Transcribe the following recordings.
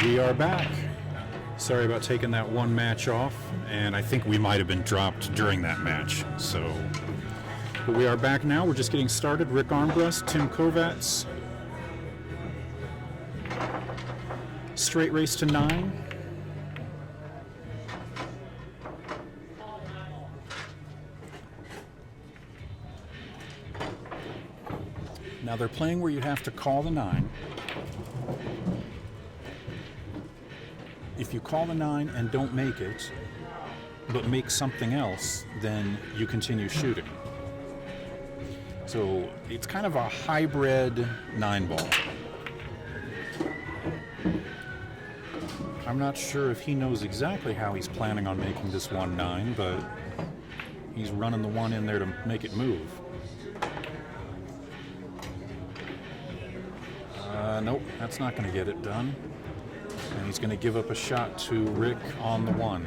We are back. Sorry about taking that one match off, and I think we might have been dropped during that match. But we are back now. We're just getting started. Rick Armbrust, Tim Kovacs. Straight race to 9. Now they're playing where you have to call the 9. If you call the 9 and don't make it, but make something else, then you continue shooting. So it's kind of a hybrid 9 ball. I'm not sure if he knows exactly how he's planning on making this 1-9, but he's running the 1 in there to make it move. Nope, that's not going to get it done. And he's going to give up a shot to Rick on the 1.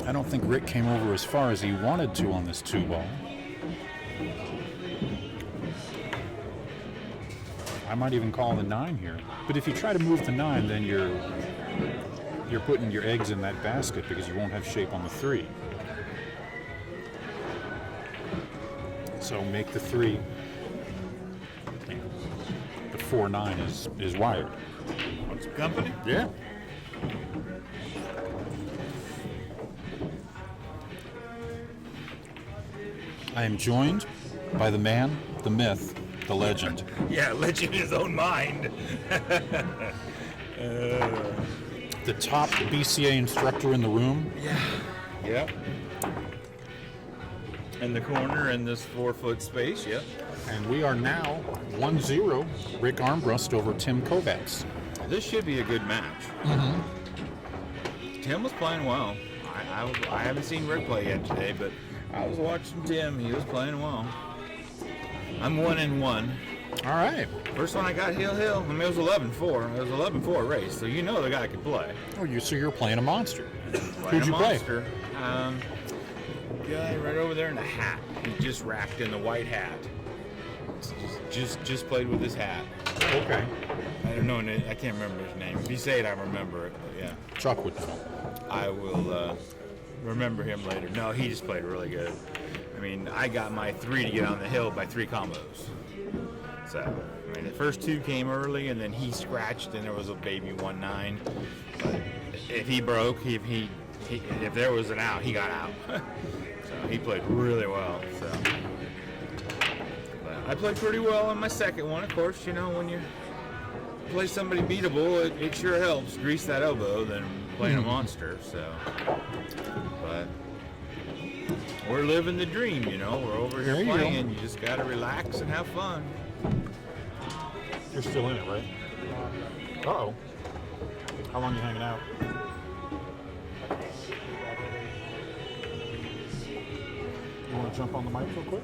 I don't think Rick came over as far as he wanted to on this 2 ball. I might even call the 9 here. But if you try to move the 9, then you're putting your eggs in that basket because you won't have shape on the 3. So make the 3. The 4-9 is wired. Want some company? Yeah. I am joined by the man, the myth, the legend. Yeah, legend in his own mind. The top BCA instructor in the room. Yeah. Yep. In the corner in this 4-foot space, yep. And we are now 1-0, Rick Armbrust over Tim Kovacs. This should be a good match. Mm-hmm. Tim was playing well. I haven't seen Rick play yet today, but I was watching Tim. He was playing well. I'm 1-1. All right. First one I got, Hill. I mean, it was 11-4. It was 11-4 race, so you know the guy can play. Oh, so you're playing a monster. Playing Who'd you a play? monster. Guy right over there in the hat. He just wrapped in the white hat. Just played with his hat. Okay. I don't know. I can't remember his name. If you say it, I remember it. But yeah. Chuck would know. I will remember him later. No, he just played really good. I mean, I got my 3 to get on the hill by 3 combos. So, I mean, the first 2 came early, and then he scratched, and there was a baby 1-9. But if he broke, if there was an out, he got out. So he played really well. So, but I played pretty well on my second one. Of course, you know, when you play somebody beatable, it sure helps grease that elbow than playing a monster. So, but we're living the dream, you know. We're over here playing. You just got to relax and have fun. You're still in it, right? Uh-oh. How long are you hanging out? You want to jump on the mic real quick?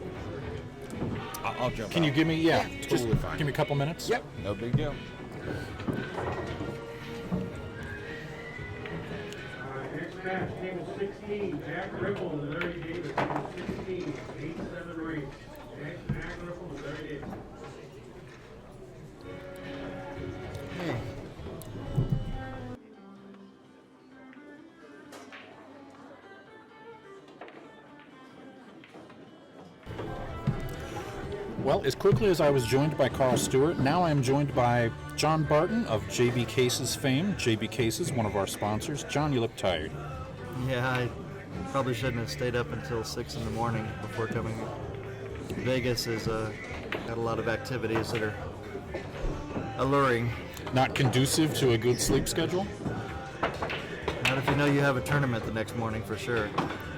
I'll jump Can out. you give me, yeah, totally just fine. Give me a couple minutes? Yep, no big deal. Next match, table 16, Jack Ripple and Larry Davis. Table 16, 8-7 race. Jack Ripple and Larry Davis. Well, as quickly as I was joined by Carl Stewart, now I am joined by John Barton of JB Cases fame. JB Cases, one of our sponsors. John, you look tired. Yeah, I probably shouldn't have stayed up until 6 in the morning before coming. Vegas has got a lot of activities that are alluring. Not conducive to a good sleep schedule? Not if you know you have a tournament the next morning for sure.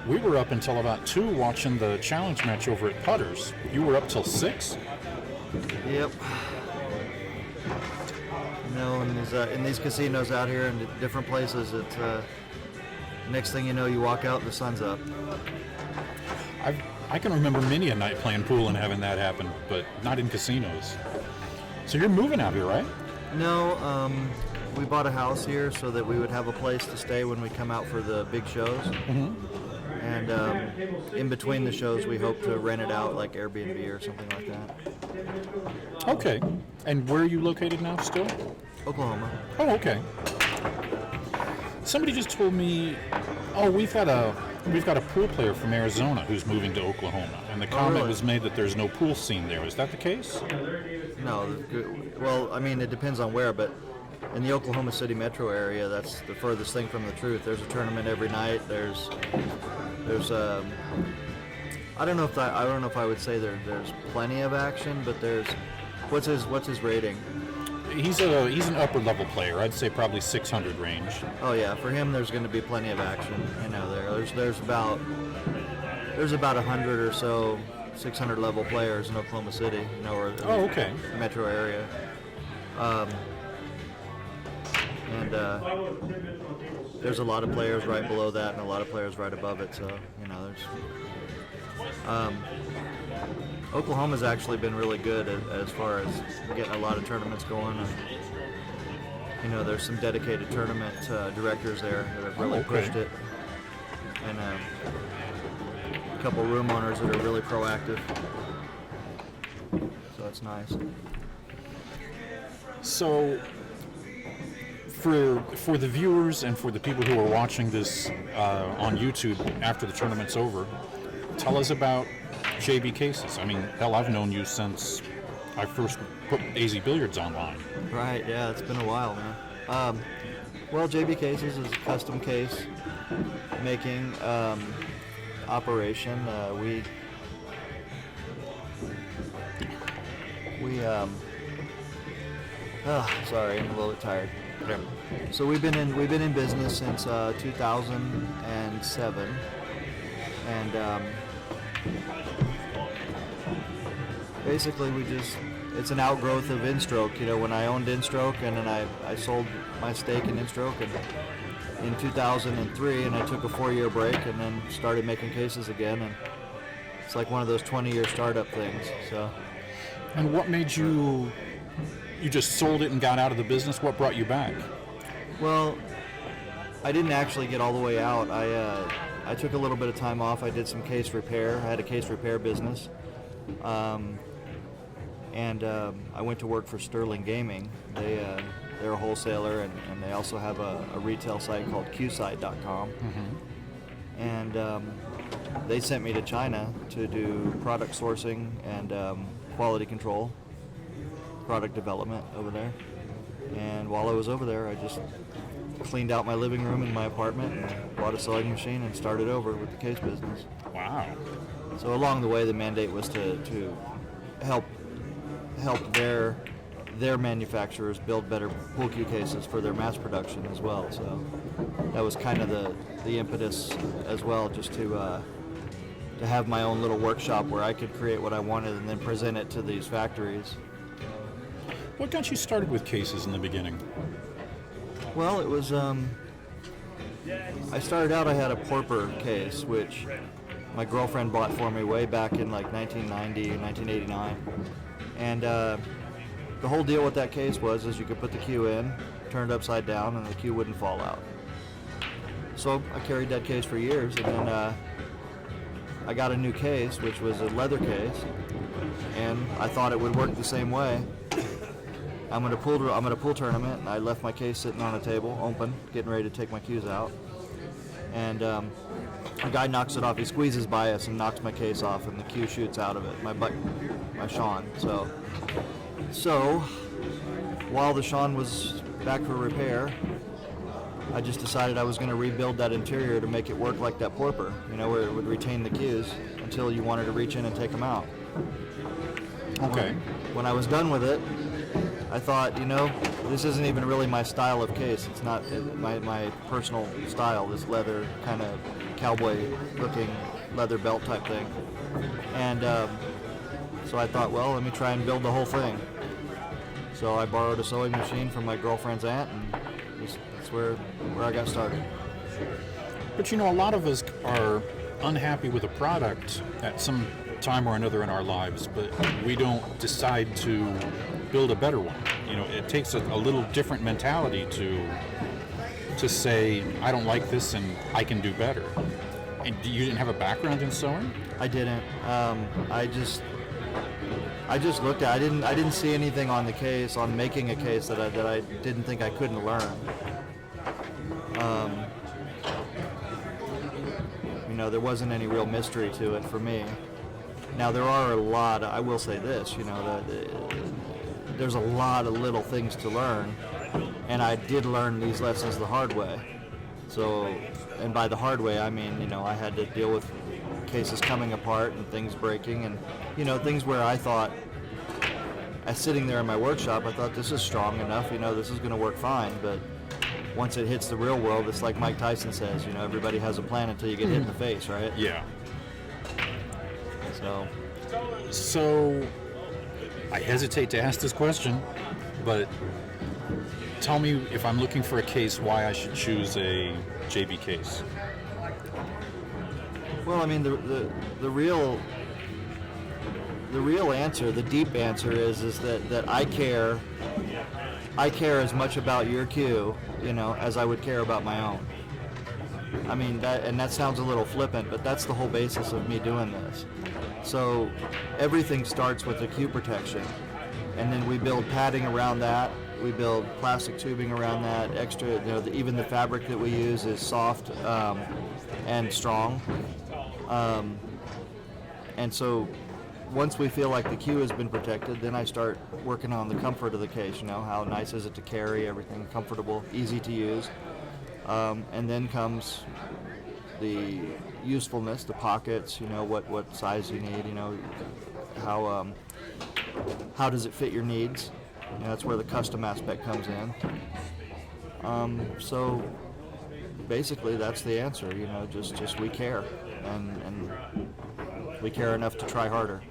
We were up until about 2 watching the challenge match over at Putters. You were up till 6? Yep. You know, in these casinos out here and different places, it's next thing you know, you walk out and the sun's up. I can remember many a night playing pool and having that happen, but not in casinos. So you're moving out here, right? No, we bought a house here so that we would have a place to stay when we come out for the big shows. And in between the shows, we hope to rent it out like Airbnb or something like that. Okay. And where are you located now still? Oklahoma. Oh, okay. Somebody just told me, oh, we've got a pool player from Arizona who's moving to Oklahoma, and the comment really? was made that there's no pool scene there. Is that the case? No, well, I mean, it depends on where, but in the Oklahoma City metro area, that's the furthest thing from the truth. There's a tournament every night. There's I don't know if I would say there's plenty of action, but there's what's his rating? He's an upper level player. I'd say probably 600 range. Oh yeah, for him there's going to be plenty of action. There's about 100 or so 600 level players in Oklahoma City. Or okay. the metro area. There's a lot of players right below that and a lot of players right above it. So Oklahoma's actually been really good as far as getting a lot of tournaments going. And, there's some dedicated tournament directors there that have really pushed it, and a couple room owners that are really proactive. So it's nice. So, for the viewers and for the people who are watching this on YouTube after the tournament's over, tell us about JB Cases. I mean, hell, I've known you since I first put AZ Billiards online. Right, yeah, it's been a while, man. Well, JB Cases is a custom case making operation. Sorry, I'm a little bit tired. So we've been in business since 2007, and basically it's an outgrowth of InStroke. When I owned InStroke, and then I sold my stake in InStroke in 2003, and I took a 4-year break and then started making cases again, and it's like one of those 20-year startup things. So. And what made you just sold it and got out of the business? What brought you back? Well, I didn't actually get all the way out. I took a little bit of time off. I did some case repair. I had a case repair business. And I went to work for Sterling Gaming. They're a wholesaler, and they also have a retail site called qsite.com. And they sent me to China to do product sourcing and quality control, product development over there. And while I was over there, I just cleaned out my living room in my apartment and bought a sewing machine and started over with the case business. Wow. So along the way, the mandate was to help their manufacturers build better pool cue cases for their mass production as well. So that was kind of the impetus as well, just to have my own little workshop where I could create what I wanted and then present it to these factories. What got you started with cases in the beginning? Well, it was, I started out, I had a Porper case, which my girlfriend bought for me way back in like 1990, 1989. And the whole deal with that case was you could put the cue in, turn it upside down, and the cue wouldn't fall out. So I carried that case for years, and then I got a new case, which was a leather case, and I thought it would work the same way. I'm at a pool tournament, and I left my case sitting on a table, open, getting ready to take my cues out. And a guy knocks it off. He squeezes by us and knocks my case off, and the cue shoots out of it. My Sean. So while the Sean was back for repair, I just decided I was going to rebuild that interior to make it work like that Porper, where it would retain the cues until you wanted to reach in and take them out. Okay. When I was done with it, I thought, this isn't even really my style of case. It's not my personal style, this leather kind of cowboy-looking leather belt type thing. And so I thought, well, let me try and build the whole thing. So I borrowed a sewing machine from my girlfriend's aunt, and that's where I got started. But a lot of us are unhappy with a product at some time or another in our lives, but we don't decide to build a better one. You know, it takes a little different mentality to say, I don't like this and I can do better. And you didn't have a background in sewing? I didn't. I just looked at. I didn't see anything on the case, on making a case that I didn't think I couldn't learn. You know, there wasn't any real mystery to it for me. Now there are a lot. I will say this. You know, there's a lot of little things to learn, and I did learn these lessons the hard way. So, and by the hard way, I mean, you know, I had to deal with cases coming apart and things breaking, and you know, things where I thought, as sitting there in my workshop, I thought this is strong enough. You know, this is going to work fine, but once it hits the real world, it's like Mike Tyson says, you know, everybody has a plan until you get hit in the face, right? Yeah. So, I hesitate to ask this question, but tell me, if I'm looking for a case, why I should choose a JB case. well, I mean, the real answer, the deep answer is that I care as much about your cue, you know, as I would care about my own. I mean, that sounds a little flippant, but that's the whole basis of me doing this. So everything starts with the cue protection, and then we build padding around that. We build plastic tubing around that. Extra, you know, even the fabric that we use is soft and strong. And so once we feel like the cue has been protected, then I start working on the comfort of the case. You know, how nice is it to carry, everything comfortable, easy to use. And then comes the usefulness, the pockets, you know, what size you need, you know, how does it fit your needs. You know, that's where the custom aspect comes in. So basically that's the answer, you know, just we care, and we care enough to try harder.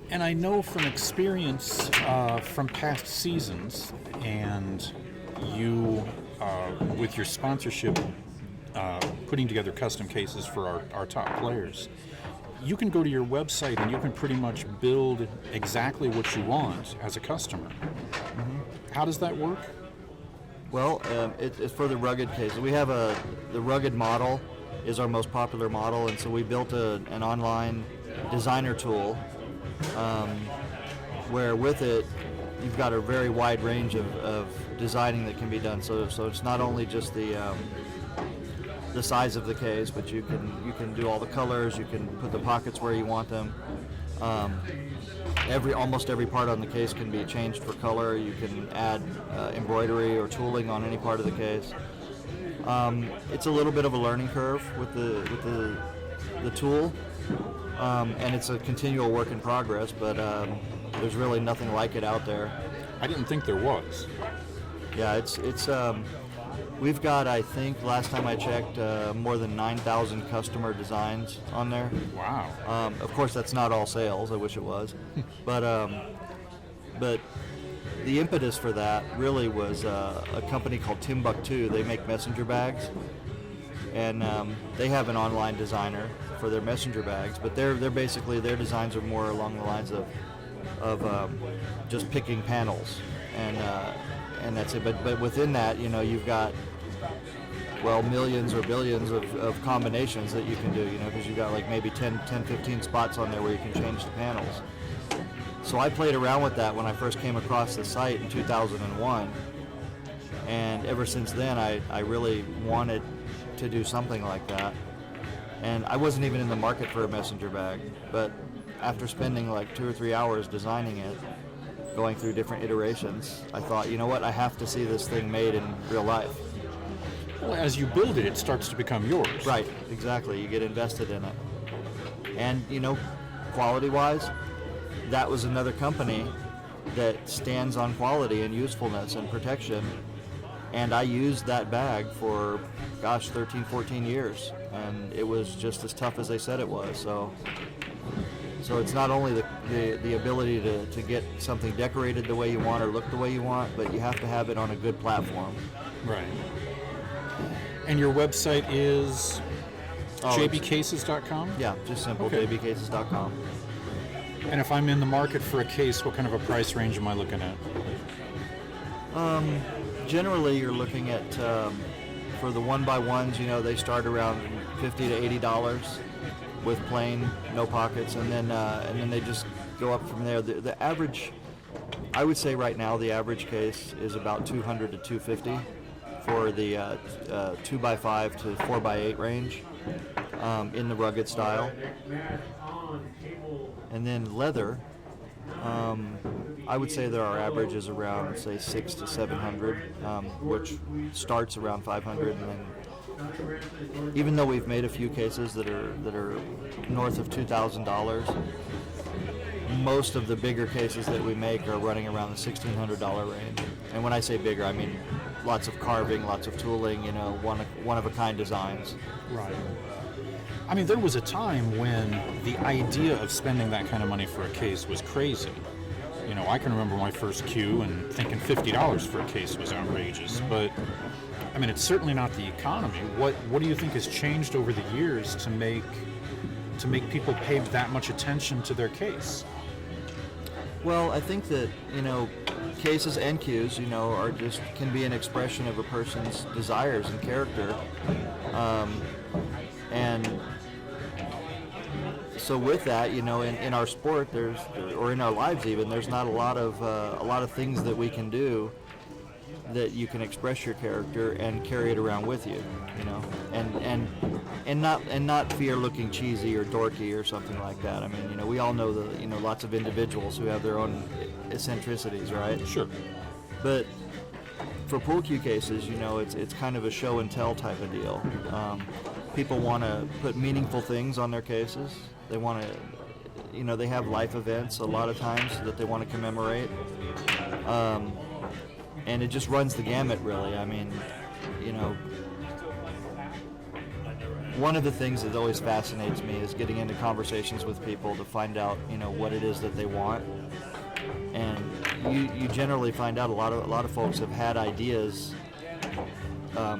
And I know from experience from past seasons, and you, with your sponsorship, putting together custom cases for our top players, you can go to your website and you can pretty much build exactly what you want as a customer. Mm-hmm. How does that work? Well, it's for the rugged case. We have the rugged model is our most popular model, and so we built an online designer tool where with it you've got a very wide range of designing that can be done. So it's not only just the size of the case, but you can do all the colors. You can put the pockets where you want them. Almost every part on the case can be changed for color. You can add embroidery or tooling on any part of the case. It's a little bit of a learning curve with the tool, and it's a continual work in progress. But there's really nothing like it out there. I didn't think there was. Yeah, it's we've got, I think, last time I checked, more than 9,000 customer designs on there. Wow. Of course, that's not all sales. I wish it was, but the impetus for that really was a company called Timbuktu. They make messenger bags, and they have an online designer for their messenger bags. But they're basically, their designs are more along the lines of just picking panels, and that's it. But within that, you know, you've got, well, millions or billions of combinations that you can do, you know, because you've got like maybe 10, 15 spots on there where you can change the panels. So I played around with that when I first came across the site in 2001, and ever since then I really wanted to do something like that. And I wasn't even in the market for a messenger bag, but after spending like 2 or 3 hours designing it, going through different iterations, I thought, you know what, I have to see this thing made in real life. Well, as you build it, it starts to become yours. Right, exactly. You get invested in it. And, you know, quality-wise, that was another company that stands on quality and usefulness and protection. And I used that bag for, 13, 14 years. And it was just as tough as they said it was. So it's not only the ability to get something decorated the way you want or look the way you want, but you have to have it on a good platform. Right. And your website is jbcases.com? Yeah, just simple, Okay. jbcases.com. And if I'm in the market for a case, what kind of a price range am I looking at? Generally, you're looking at for the 1x1s. They start around $50 to $80 with plain, no pockets, and then they just go up from there. The average, I would say right now, the average case is about $200 to $250 for the 2x5 to 4x8 range in the rugged style. And then leather, I would say that our average is around, say, $600 to $700, which starts around $500, and then even though we've made a few cases that are north of $2,000, most of the bigger cases that we make are running around the $1,600 range. And when I say bigger, I mean lots of carving, lots of tooling, one of a kind designs. Right. I mean, there was a time when the idea of spending that kind of money for a case was crazy. I can remember my first Q and thinking $50 for a case was outrageous. But, I mean, it's certainly not the economy. What do you think has changed over the years to make people pay that much attention to their case? Well, I think that, cases and Qs, are can be an expression of a person's desires and character. And so with that, in our sport, or in our lives even, there's not a lot of things that we can do that you can express your character and carry it around with you, and not fear looking cheesy or dorky or something like that. I mean, we all know lots of individuals who have their own eccentricities, right? Sure. But for pool cue cases, it's kind of a show and tell type of deal. People want to put meaningful things on their cases. They want to, they have life events a lot of times that they want to commemorate. And it just runs the gamut, really. I mean, one of the things that always fascinates me is getting into conversations with people to find out, what it is that they want. And you generally find out a lot of folks have had ideas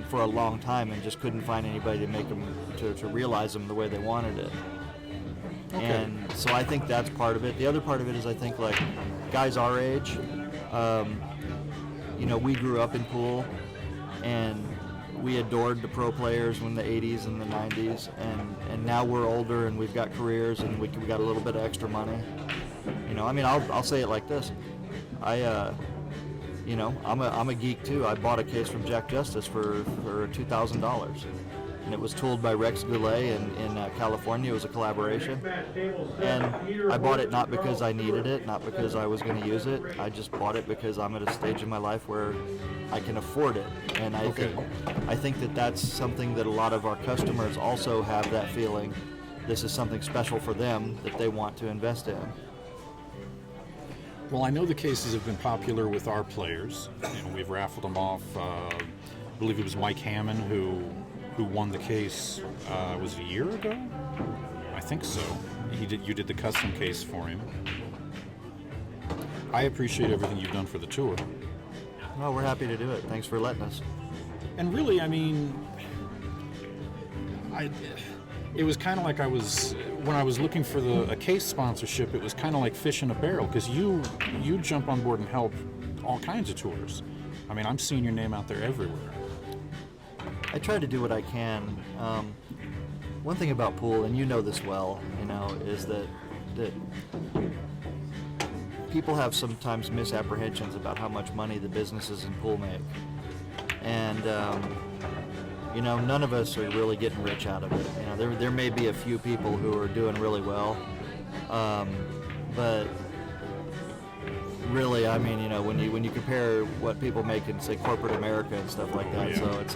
for a long time and just couldn't find anybody to make them to realize them the way they wanted it. Okay. And so I think that's part of it. The other part of it is I think like guys our age, we grew up in pool and we adored the pro players in the 80s and the 90s, and now we're older and we've got careers and we got a little bit of extra money. I'll say it like this. I'm a geek too. I bought a case from Jack Justice for $2,000. And it was tooled by Rex Goulet in California. It was a collaboration. And I bought it not because I needed it, not because I was going to use it. I just bought it because I'm at a stage in my life where I can afford it. And I think that that's something that a lot of our customers also have that feeling. This is something special for them that they want to invest in. Well, I know the cases have been popular with our players. We've raffled them off. I believe it was Mike Hammond who won the case, was it a year ago? I think so. You did the custom case for him. I appreciate everything you've done for the tour. Well, we're happy to do it. Thanks for letting us. And really, I mean, it was kind of like when I was looking for a case sponsorship, it was kind of like fish in a barrel, because you jump on board and help all kinds of tours. I mean, I'm seeing your name out there everywhere. I try to do what I can. One thing about pool, and you know this well, is that people have sometimes misapprehensions about how much money the businesses in pool make. And, none of us are really getting rich out of it. There may be a few people who are doing really well, but really, I mean, when you compare what people make in, say, corporate America and stuff like that, so it's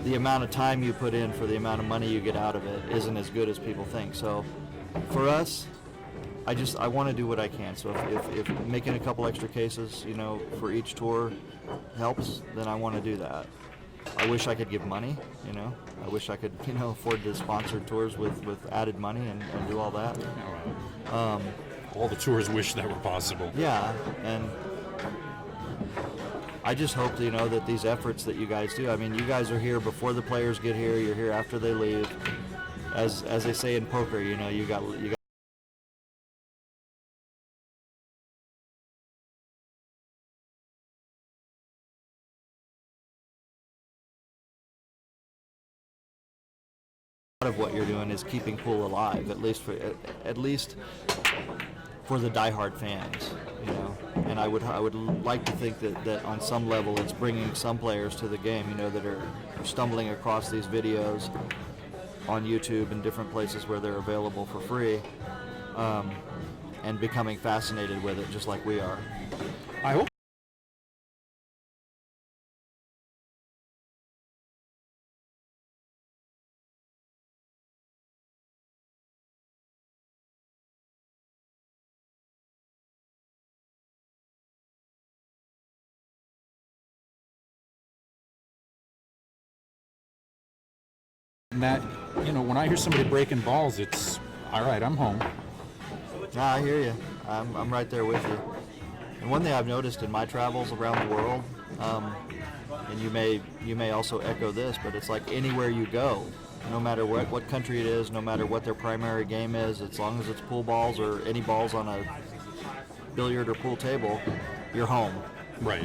the amount of time you put in for the amount of money you get out of it isn't as good as people think. So for us, I want to do what I can. So if making a couple extra cases, for each tour helps, then I want to do that. I wish I could give money, I wish I could, afford to sponsor tours with added money and do all that. All the tours wish that were possible. Yeah, and I just hope, that these efforts that you guys do, I mean, you guys are here before the players get here, you're here after they leave. As they say in poker, you got of what you're doing is keeping pool alive, at least for the diehard fans, you know. And I would like to think that on some level it's bringing some players to the game, you know, that are stumbling across these videos on YouTube and different places where they're available for free, and becoming fascinated with it just like we are. I hope. That, you know, when I hear somebody breaking balls, it's all right. I'm home. Nah, I hear you. I'm right there with you. And one thing I've noticed in my travels around the world, and you may also echo this, but it's like anywhere you go, no matter what country it is, no matter what their primary game is, as long as it's pool balls or any balls on a billiard or pool table, you're home. Right.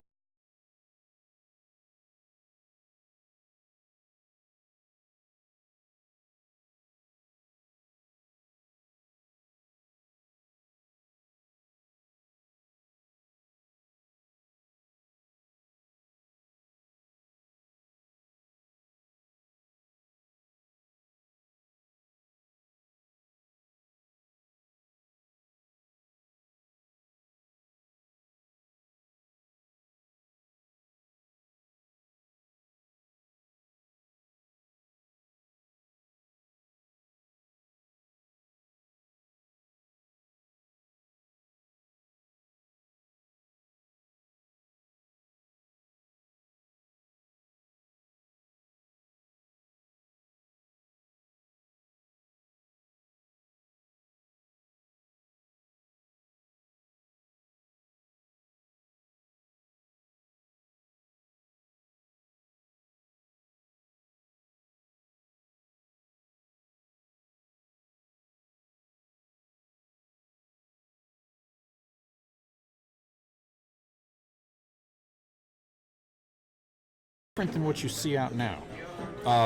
Different than what you see out now.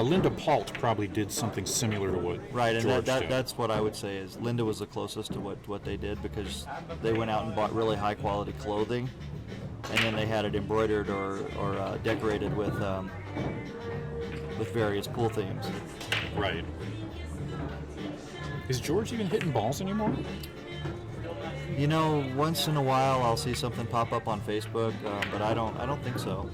Linda Palt probably did something similar to what Right, and George did. that's what I would say is Linda was the closest to what they did, because they went out and bought really high quality clothing, and then they had it embroidered or decorated with various pool themes. Right. Is George even hitting balls anymore? You know, once in a while I'll see something pop up on Facebook, but I don't think so.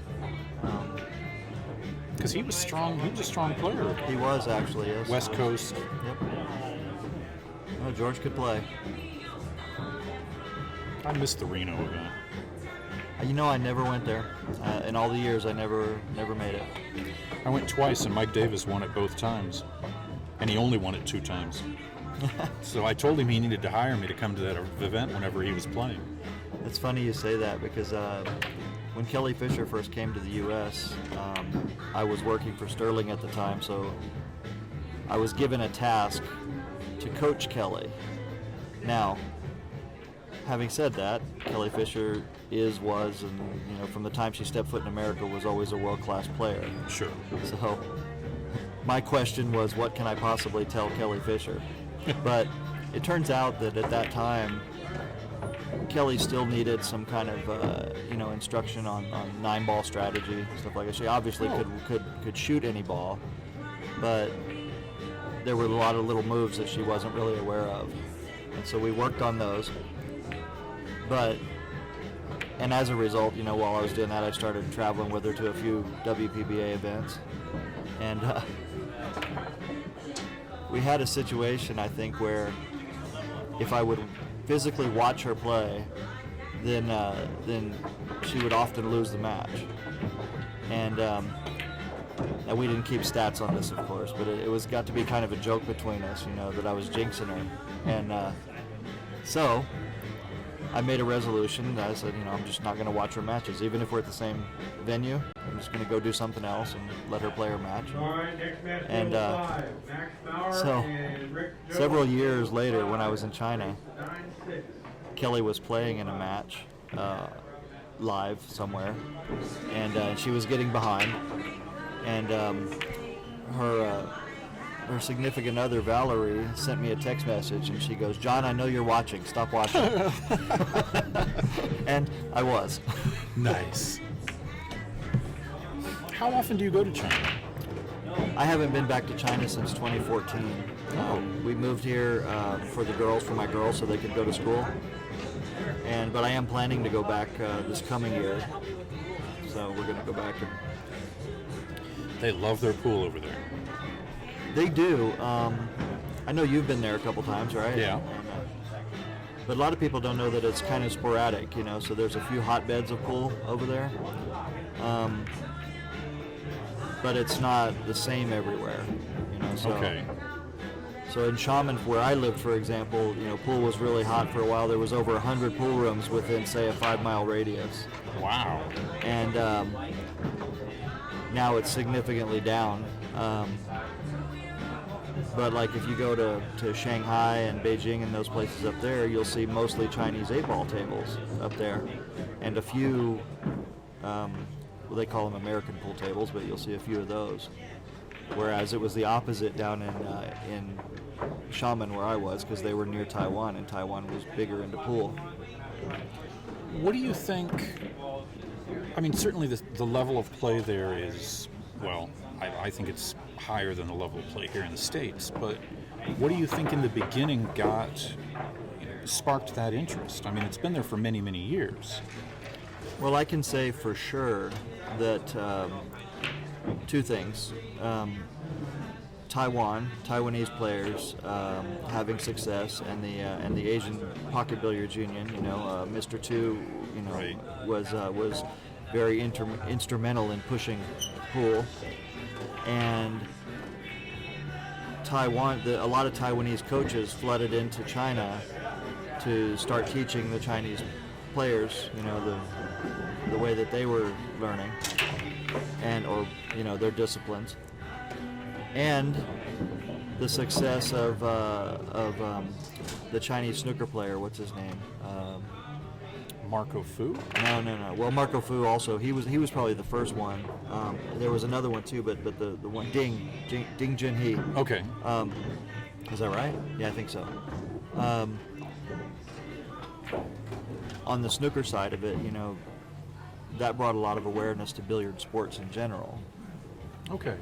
Because he was strong. He was a strong player. He was actually, yes. West Coast. Yep. Oh, George could play. I missed the Reno event. You know, I never went there. In all the years, I never made it. I went twice, and Mike Davis won it both times, and he only won it 2 times. So I told him he needed to hire me to come to that event whenever he was playing. It's funny you say that, because when Kelly Fisher first came to the U.S., I was working for Sterling at the time, so I was given a task to coach Kelly. Now, having said that, Kelly Fisher was, and you know, from the time she stepped foot in America, was always a world-class player. Sure. So my question was, what can I possibly tell Kelly Fisher? But it turns out that at that time, Kelly still needed some kind of instruction on 9-ball strategy, stuff like that. She obviously could shoot any ball, but there were a lot of little moves that she wasn't really aware of, and so we worked on those. And as a result, you know, while I was doing that, I started traveling with her to a few WPBA events, and we had a situation, I think, where if I would physically watch her play, then she would often lose the match. And we didn't keep stats on this, of course, but it got to be kind of a joke between us, you know, that I was jinxing her. And so I made a resolution. I said, you know, I'm just not going to watch her matches, even if we're at the same venue. I'm just going to go do something else and let her play her match. All right, next match, And Max Bauer so and Rick Jones. several years later, when I was in China, 9-6. Kelly was playing in a match live somewhere, and she was getting behind, and her significant other, Valerie, sent me a text message, and she goes, "John, I know you're watching. Stop watching." And I was. Nice. How often do you go to China? I haven't been back to China since 2014. We moved here for my girls, so they could go to school. But I am planning to go back this coming year. So we're going to go back. They love their pool over there. They do. I know you've been there a couple times, right? Yeah. But a lot of people don't know that it's kind of sporadic, so there's a few hotbeds of pool over there. But it's not the same everywhere, So, Okay. So in Xiamen, where I lived, for example, pool was really hot for a while. There was over 100 pool rooms within, say, a 5-mile radius. Wow. And now it's significantly down. But like if you go to Shanghai and Beijing and those places up there, you'll see mostly Chinese 8-ball tables up there, and a few, they call them American pool tables, but you'll see a few of those. Whereas it was the opposite down in Xiamen where I was, because they were near Taiwan, and Taiwan was bigger into pool. What do you think? I mean, certainly the level of play there is, well, I think it's higher than the level of play here in the States, but what do you think in the beginning sparked that interest? I mean, it's been there for many, many years. Well, I can say for sure that two things. Taiwanese players having success, and the Asian Pocket Billiards Union, Mr. Tu, Right. was very instrumental in pushing pool, and Taiwan. A lot of Taiwanese coaches flooded into China to start teaching the Chinese players, the way that they were learning, or their disciplines. And the success of the Chinese snooker player, what's his name? Marco Fu? No. Well, Marco Fu also. He was probably the first one. There was another one too, but the one Ding Junhee. Okay. Is that right? Yeah, I think so. On the snooker side of it, that brought a lot of awareness to billiard sports in general. Okay.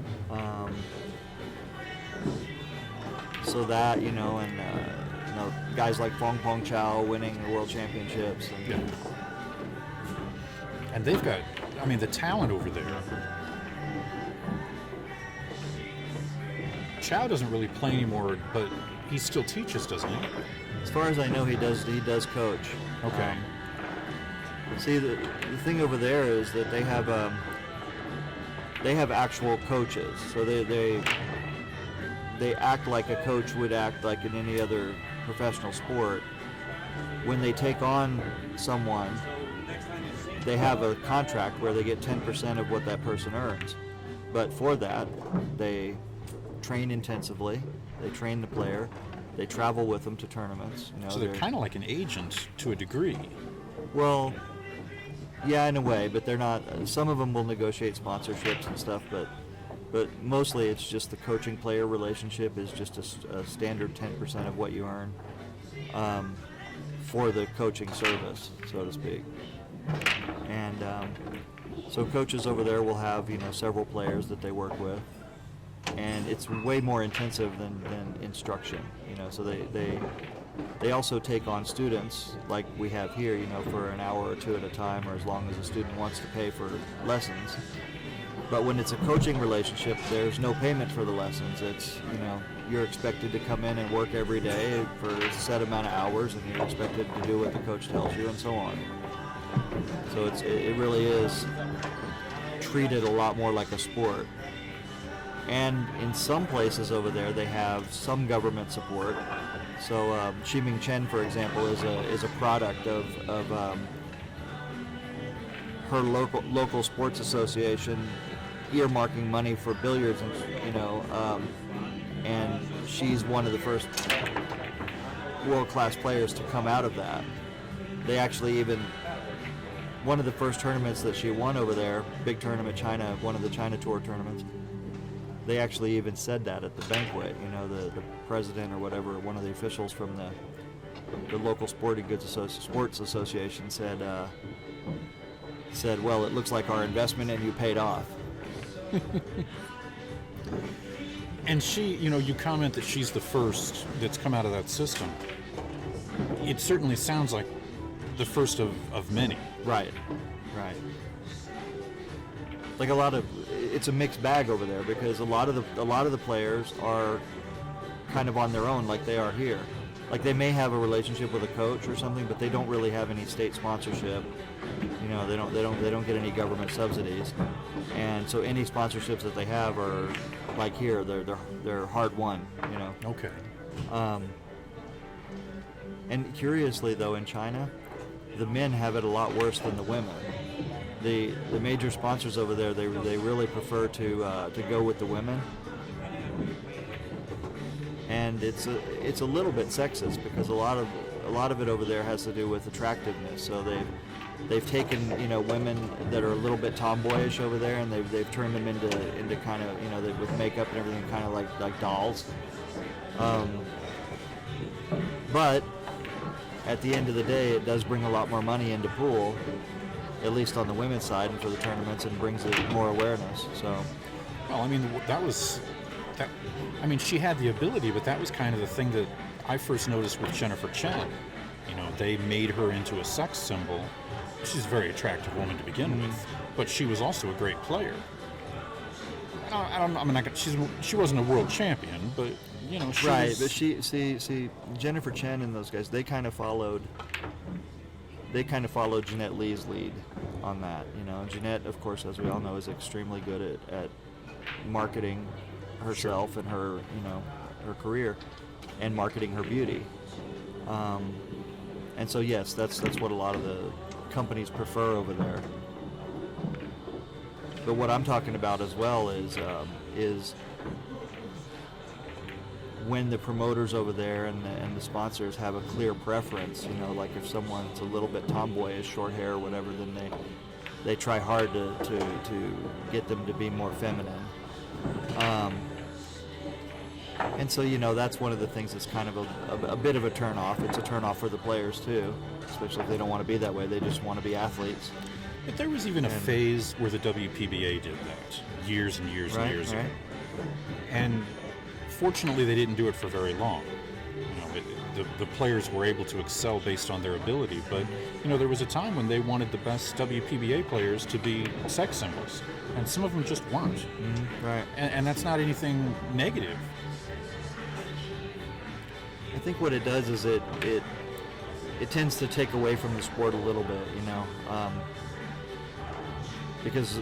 So that, and guys like Fong Pong Chow winning the world championships. Yeah. And they've got, the talent over there. Chow doesn't really play anymore, but he still teaches, doesn't he? As far as I know, he does coach. Okay. See, the thing over there is that they have actual coaches, so they act like a coach would act like in any other professional sport. When they take on someone, they have a contract where they get 10% of what that person earns. But for that, they train intensively, they train the player, they travel with them to tournaments. So they're kind of like an agent to a degree. Well, yeah, in a way, but they're not. Some of them will negotiate sponsorships and stuff, but mostly it's just the coaching-player relationship is just a standard 10% of what you earn for the coaching service, so to speak. And so coaches over there will have several players that they work with, and it's way more intensive than instruction. So they also take on students like we have here, for an hour or two at a time, or as long as a student wants to pay for lessons. But when it's a coaching relationship, there's no payment for the lessons. It's, you're expected to come in and work every day for a set amount of hours, and you're expected to do what the coach tells you, and so on. So it really is treated a lot more like a sport. And in some places over there, they have some government support. So Ximing Chen, for example, is a product of her local sports association earmarking money for billiards, and she's one of the first world-class players to come out of that. They actually one of the first tournaments that she won over there, big tournament, China, one of the China Tour tournaments, they actually even said that at the banquet. You know, the president or whatever, one of the officials from the local sporting goods sports association said, well, it looks like our investment in you paid off. And she, you comment that she's the first that's come out of that system. It certainly sounds like the first of many. Right. Like it's a mixed bag over there, because a lot of the players are kind of on their own, like they are here. Like they may have a relationship with a coach or something, but they don't really have any state sponsorship. You know, they don't get any government subsidies, and so any sponsorships that they have are like here. They're hard won. You know. Okay. And curiously, though, in China, the men have it a lot worse than the women. The major sponsors over there, they really prefer to go with the women, and it's a little bit sexist, because a lot of it over there has to do with attractiveness. So they've taken women that are a little bit tomboyish over there, and they've turned them into kind of with makeup and everything, kind of like dolls. But at the end of the day, it does bring a lot more money into pool, at least on the women's side, and for the tournaments, and brings it more awareness. So, well, I mean, she had the ability, but that was kind of the thing that I first noticed with Jennifer Chen. They made her into a sex symbol. She's a very attractive woman to begin with, but she was also a great player. She wasn't a world champion, but she right. was... But see, Jennifer Chen and those guys, they kind of followed Jeanette Lee's lead on that. Jeanette, of course, as we all know, is extremely good at marketing herself and her career, and marketing her beauty. And so yes, that's what a lot of the companies prefer over there. But what I'm talking about as well is when the promoters over there and the sponsors have a clear preference, like if someone's a little bit tomboyish, short hair or whatever, then they try hard to get them to be more feminine. And so, that's one of the things that's kind of a bit of a turn-off. It's a turn-off for the players, too, especially if they don't want to be that way. They just want to be athletes. But there was even a phase where the WPBA did that years and years and years ago. And fortunately, they didn't do it for very long. The players were able to excel based on their ability, but there was a time when they wanted the best WPBA players to be sex symbols, and some of them just weren't. Mm-hmm. Right. And that's not anything negative. I think what it does is it tends to take away from the sport a little bit, because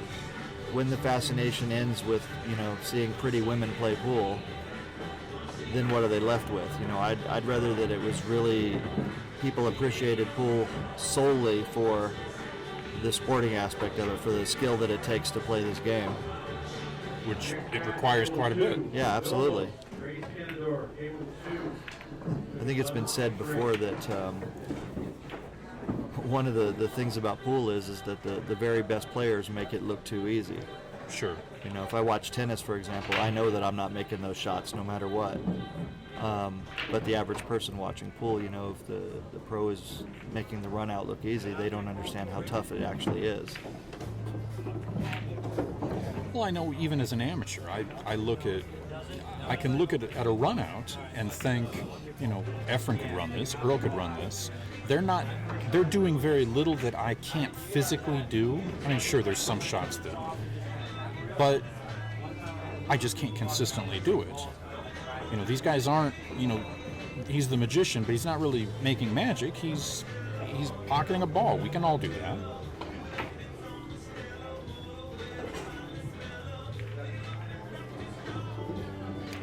when the fascination ends with seeing pretty women play pool, then what are they left with? I'd rather that it was really people appreciated pool solely for the sporting aspect of it, for the skill that it takes to play this game. Which it requires quite a bit. Yeah, absolutely. I think it's been said before that one of the things about pool is that the very best players make it look too easy. Sure. If I watch tennis, for example, I know that I'm not making those shots no matter what. But the average person watching pool, if the pro is making the run out look easy, they don't understand how tough it actually is. Well, I know even as an amateur, I can look at a run out and think, Efren could run this, Earl could run this. They're doing very little that I can't physically do. I mean, sure, there's some shots that, but I just can't consistently do it. These guys aren't, he's the magician, but he's not really making magic. He's pocketing a ball. We can all do that.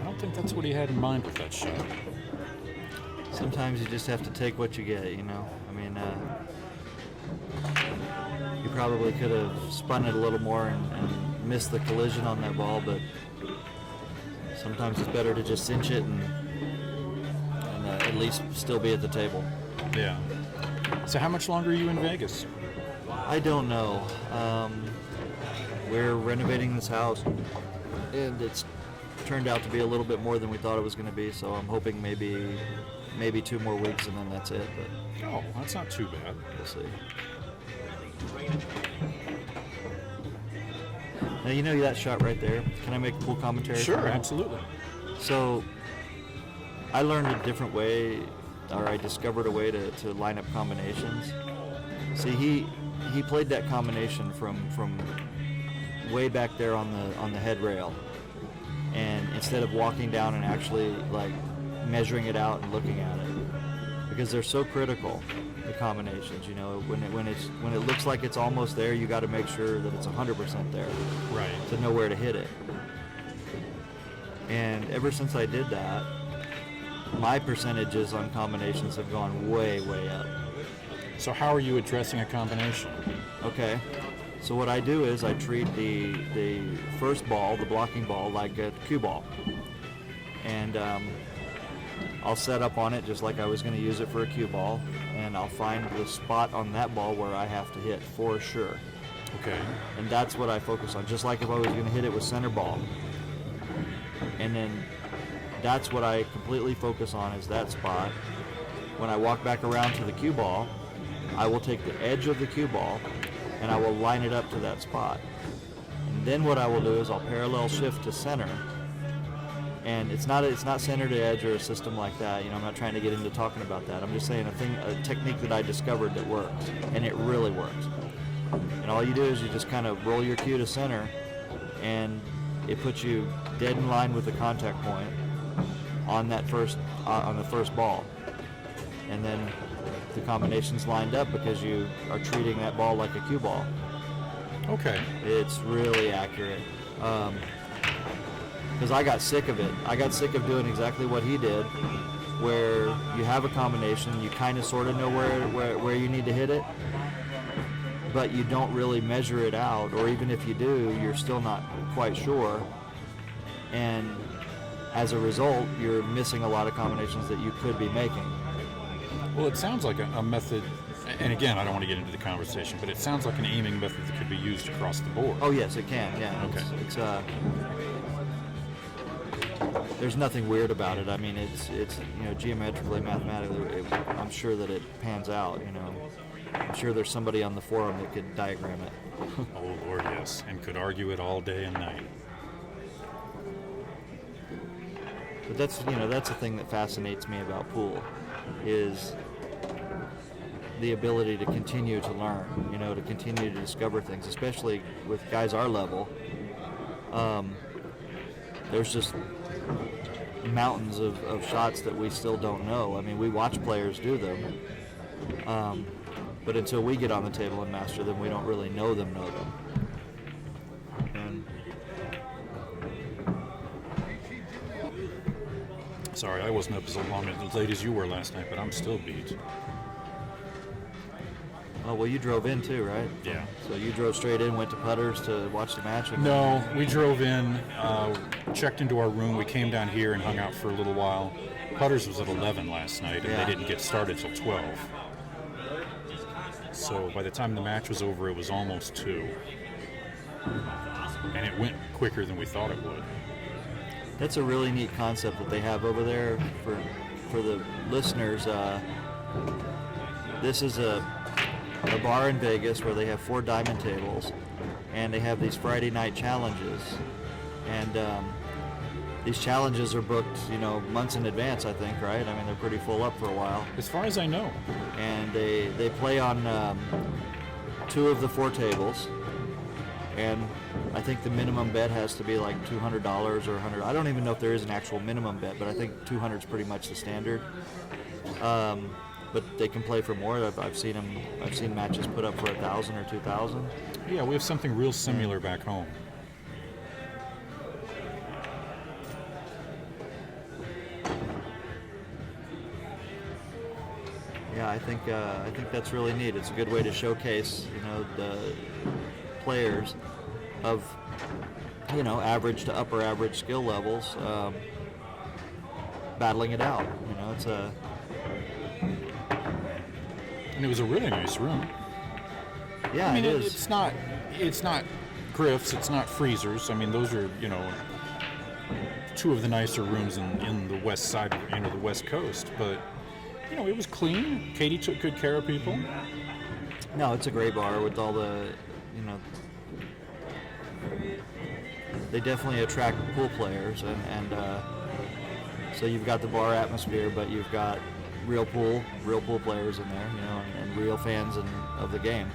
I don't think that's what he had in mind with that shot. Sometimes you just have to take what you get, I mean, you probably could have spun it a little more and missed the collision on that ball, but sometimes it's better to just cinch it and at least still be at the table. Yeah. So how much longer are you in Vegas? I don't know. We're renovating this house, and it's turned out to be a little bit more than we thought it was going to be. So I'm hoping maybe 2 more weeks and then that's it. But Oh, that's not too bad. we'll see. Now you know that shot right there. Can I make pool commentary? Sure, for it? absolutely. So I learned a different way, or I discovered a way to line up combinations. See, he played that combination from way back there on the head rail, and instead of walking down and actually like measuring it out and looking at it, because they're so critical, the combinations. You know, when it looks like it's almost there, you got to make sure that it's 100% there Right. to know where to hit it. And ever since I did that, my percentages on combinations have gone way, way up. So how are you addressing a combination? Okay, so what I do is I treat the first ball, the blocking ball, like a cue ball. And I'll set up on it just like I was going to use it for a cue ball, and I'll find the spot on that ball where I have to hit for sure. Okay. And that's what I focus on, just like if I was going to hit it with center ball. And then that's what I completely focus on, is that spot. When I walk back around to the cue ball, I will take the edge of the cue ball and I will line it up to that spot. And then what I will do is I'll parallel shift to center. And it's not center to edge or a system like that. You know, I'm not trying to get into talking about that. I'm just saying a technique that I discovered that works, and it really works. And all you do is you just kind of roll your cue to center, and it puts you dead in line with the contact point on that on the first ball. And then the combination's lined up because you are treating that ball like a cue ball. Okay. It's really accurate. Because I got sick of it. I got sick of doing exactly what he did, where you have a combination, you kind of sort of know where you need to hit it, but you don't really measure it out, or even if you do, you're still not quite sure. And as a result, you're missing a lot of combinations that you could be making. Well, it sounds like a method, and again, I don't want to get into the conversation, but it sounds like an aiming method that could be used across the board. Oh yes, it can. Yeah. Okay. It's there's nothing weird about it. I mean, it's geometrically, mathematically, I'm sure that it pans out. You know, I'm sure there's somebody on the forum that could diagram it. Oh, Lord, yes, and could argue it all day and night. But that's the thing that fascinates me about pool, is the ability to continue to learn, to continue to discover things, especially with guys our level. There's just mountains of shots that we still don't know. I mean, we watch players do them, but until we get on the table and master them, we don't really know them. And Sorry, I wasn't up as long as late as you were last night, but I'm still beat. oh, well, you drove in too, right? Yeah. So you drove straight in, went to Putters to watch the match? And No, we drove in, checked into our room, we came down here and hung out for a little while. Putters was at 11 last night, and Yeah. they didn't get started till 12. So by the time the match was over, it was almost 2. And it went quicker than we thought it would. That's a really neat concept that they have over there for the listeners. This is a bar in Vegas where they have 4 diamond tables, and they have these Friday night challenges. And these challenges are booked, months in advance, I think, right? I mean, they're pretty full up for a while. As far as I know. And they play on 2 of the 4 tables. And I think the minimum bet has to be like $200 or $100. I don't even know if there is an actual minimum bet, but I think 200 is pretty much the standard. But they can play for more. I've seen matches put up for 1,000 or 2,000. Yeah, we have something real similar back home. Yeah, I think that's really neat. It's a good way to showcase, the players of, average to upper average skill levels, battling it out. It's a. And it was a really nice room. Yeah, I mean, it is. it's not Griffs, it's not freezers. I mean, those are, two of the nicer rooms in the west side, the West Coast. But it was clean. Katie took good care of people. No, it's a great bar with all the, they definitely attract pool players, and so you've got the bar atmosphere, but you've got real pool players in there, and real fans of the game.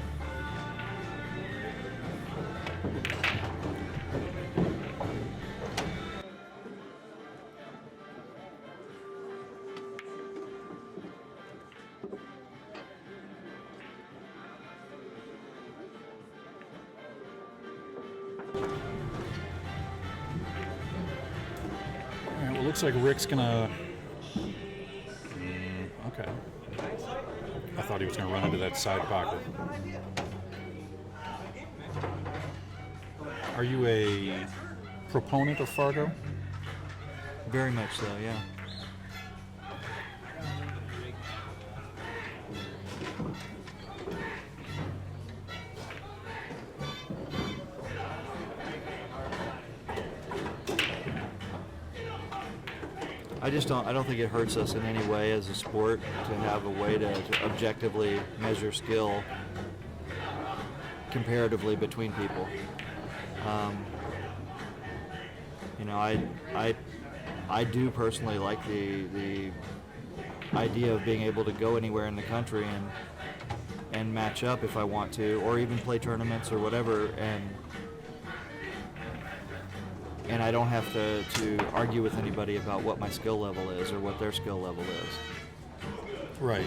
Looks like Rick's gonna. Okay. I thought he was gonna run into that side pocket. Are you a proponent of Fargo? Very much so, yeah. I don't think it hurts us in any way as a sport to have a way to objectively measure skill comparatively between people. I do personally like the idea of being able to go anywhere in the country and match up if I want to, or even play tournaments or whatever, and I don't have to argue with anybody about what my skill level is or what their skill level is. Right.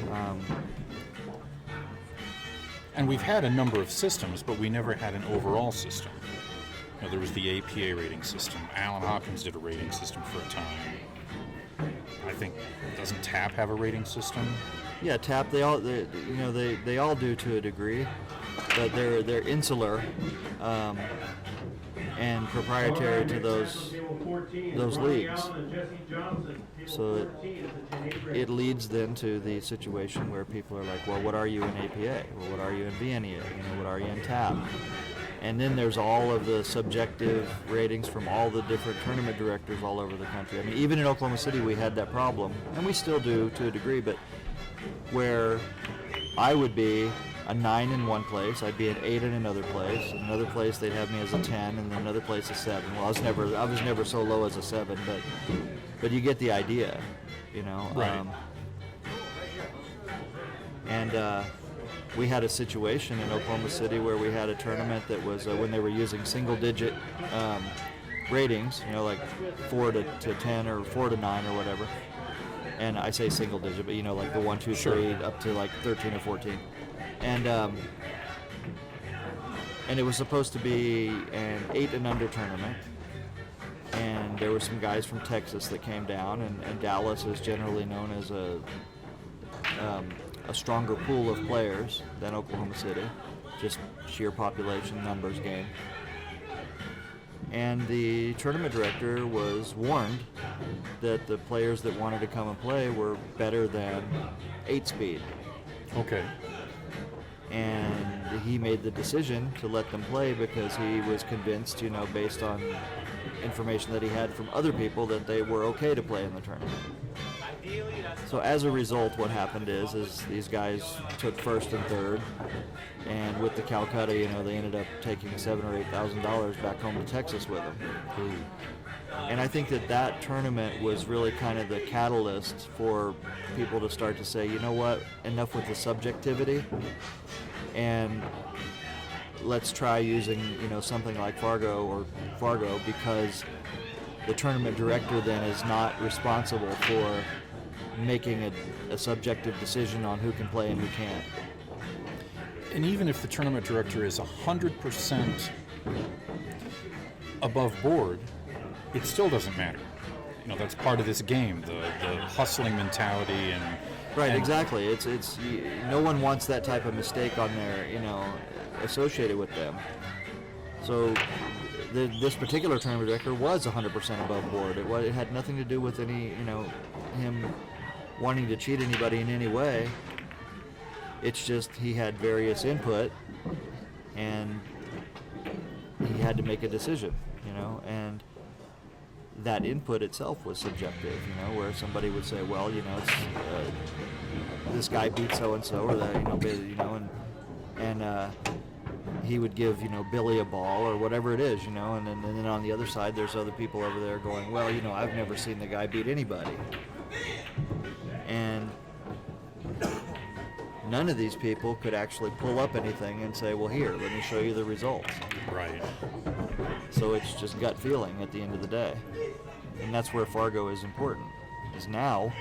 And we've had a number of systems, but we never had an overall system. There was the APA rating system. Alan Hawkins did a rating system for a time. I think, doesn't TAP have a rating system? Yeah, TAP. They all do to a degree, but they're insular. And proprietary to those leagues. So it leads then to the situation where people are like, well, what are you in APA? Well, what are you in VNEA? What are you in TAP? And then there's all of the subjective ratings from all the different tournament directors all over the country. I mean, even in Oklahoma City we had that problem, and we still do to a degree, but where I would be a 9 in one place, I'd be an 8 in another place. In another place they'd have me as a 10, and then another place a 7. Well, I was never so low as a 7, but you get the idea, Right. We had a situation in Oklahoma City where we had a tournament that was when they were using single-digit ratings, like 4 to 10 or 4 to 9 or whatever. And I say single-digit, but like the 1, 2, 3 up to like 13 or 14. And it was supposed to be an 8 and under tournament, and there were some guys from Texas that came down, and Dallas is generally known as a stronger pool of players than Oklahoma City, just sheer population numbers game. And the tournament director was warned that the players that wanted to come and play were better than 8 speed. Okay. And he made the decision to let them play because he was convinced, based on information that he had from other people, that they were okay to play in the tournament. So as a result, what happened is these guys took first and third, and with the Calcutta, they ended up taking $7,000 or $8,000 back home to Texas with them. And I think that tournament was really kind of the catalyst for people to start to say, you know what, enough with the subjectivity, and let's try using, something like Fargo, because the tournament director then is not responsible for making a subjective decision on who can play and who can't. And even if the tournament director is 100% above board, it still doesn't matter. That's part of this game, the hustling mentality and... Right, exactly. It's no one wants that type of mistake on their, associated with them. So this particular tournament director was 100% above board. It had nothing to do with any, him wanting to cheat anybody in any way. It's just he had various input, and he had to make a decision, and that input itself was subjective, where somebody would say, well, it's this guy beat so and so, or that, and he would give, Billy a ball or whatever it is, and then on the other side, there's other people over there going, well, I've never seen the guy beat anybody, and none of these people could actually pull up anything and say, well, here, let me show you the results. Right. So it's just gut feeling at the end of the day. And that's where Fargo is important, is now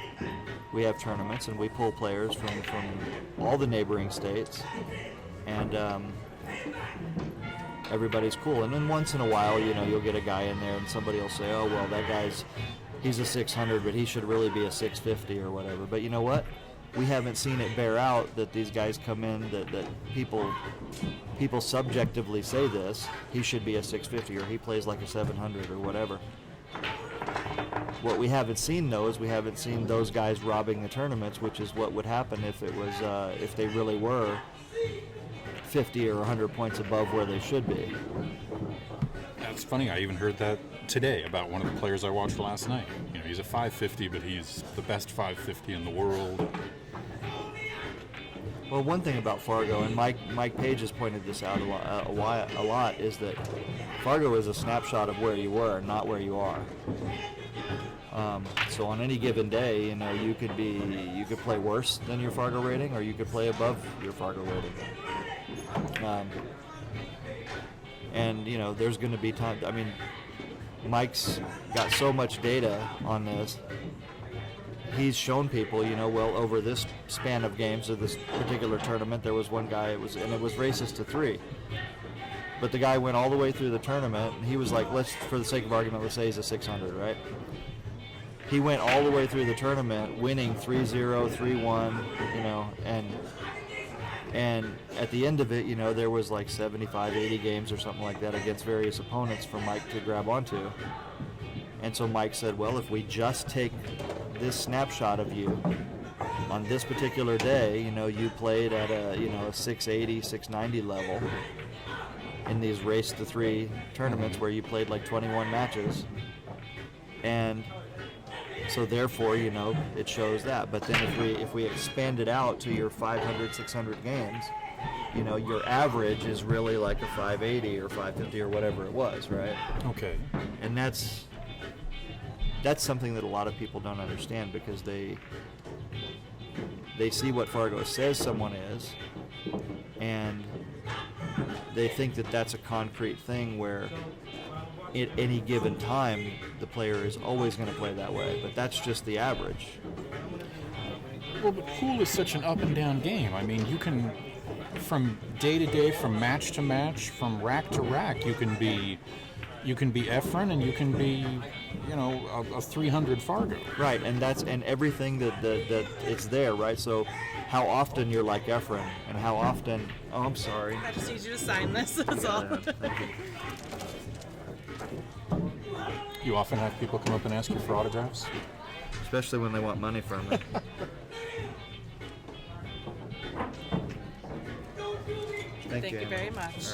we have tournaments and we pull players from all the neighboring states, and everybody's cool. And then once in a while, you'll get a guy in there and somebody will say, oh, well, he's a 600, but he should really be a 650 or whatever. But you know what? We haven't seen it bear out that these guys come in, that people subjectively say this, he should be a 650 or he plays like a 700 or whatever. What we haven't seen, though, is we haven't seen those guys robbing the tournaments, which is what would happen if it was if they really were 50 or 100 points above where they should be. That's funny. I even heard that today about one of the players I watched last night. He's a 550, but he's the best 550 in the world. Well, one thing about Fargo, and Mike Page has pointed this out a lot, is that Fargo is a snapshot of where you were, not where you are. So on any given day, you could play worse than your Fargo rating, or you could play above your Fargo rating. And there's going to be time. I mean, Mike's got so much data on this. He's shown people, well, over this span of games of this particular tournament, there was one guy, it was racist to 3. But the guy went all the way through the tournament, and he was like, for the sake of argument, let's say he's a 600, right? He went all the way through the tournament, winning 3-0, 3-1, and at the end of it, there was like 75, 80 games or something like that against various opponents for Mike to grab onto. And so Mike said, well, if we just take this snapshot of you on this particular day, you played at a 680, 690 level in these race to 3 tournaments where you played like 21 matches. And so therefore, it shows that. But then if we expand it out to your 500, 600 games, your average is really like a 580 or 550 or whatever it was, right? Okay. And that's something that a lot of people don't understand, because they see what Fargo says someone is, and they think that that's a concrete thing where at any given time the player is always going to play that way, but that's just the average. Well, but pool is such an up and down game. I mean, you can, from day to day, from match to match, from rack to rack, you can be Efren and you can be, a 300 Fargo. Right, and everything that it's there, right? So how often you're like Efren, and how often, oh, I'm sorry. I just need you to sign this, that's all. Thank you. You often have people come up and ask you for autographs? Especially when they want money from me. Thank you Amy. very much.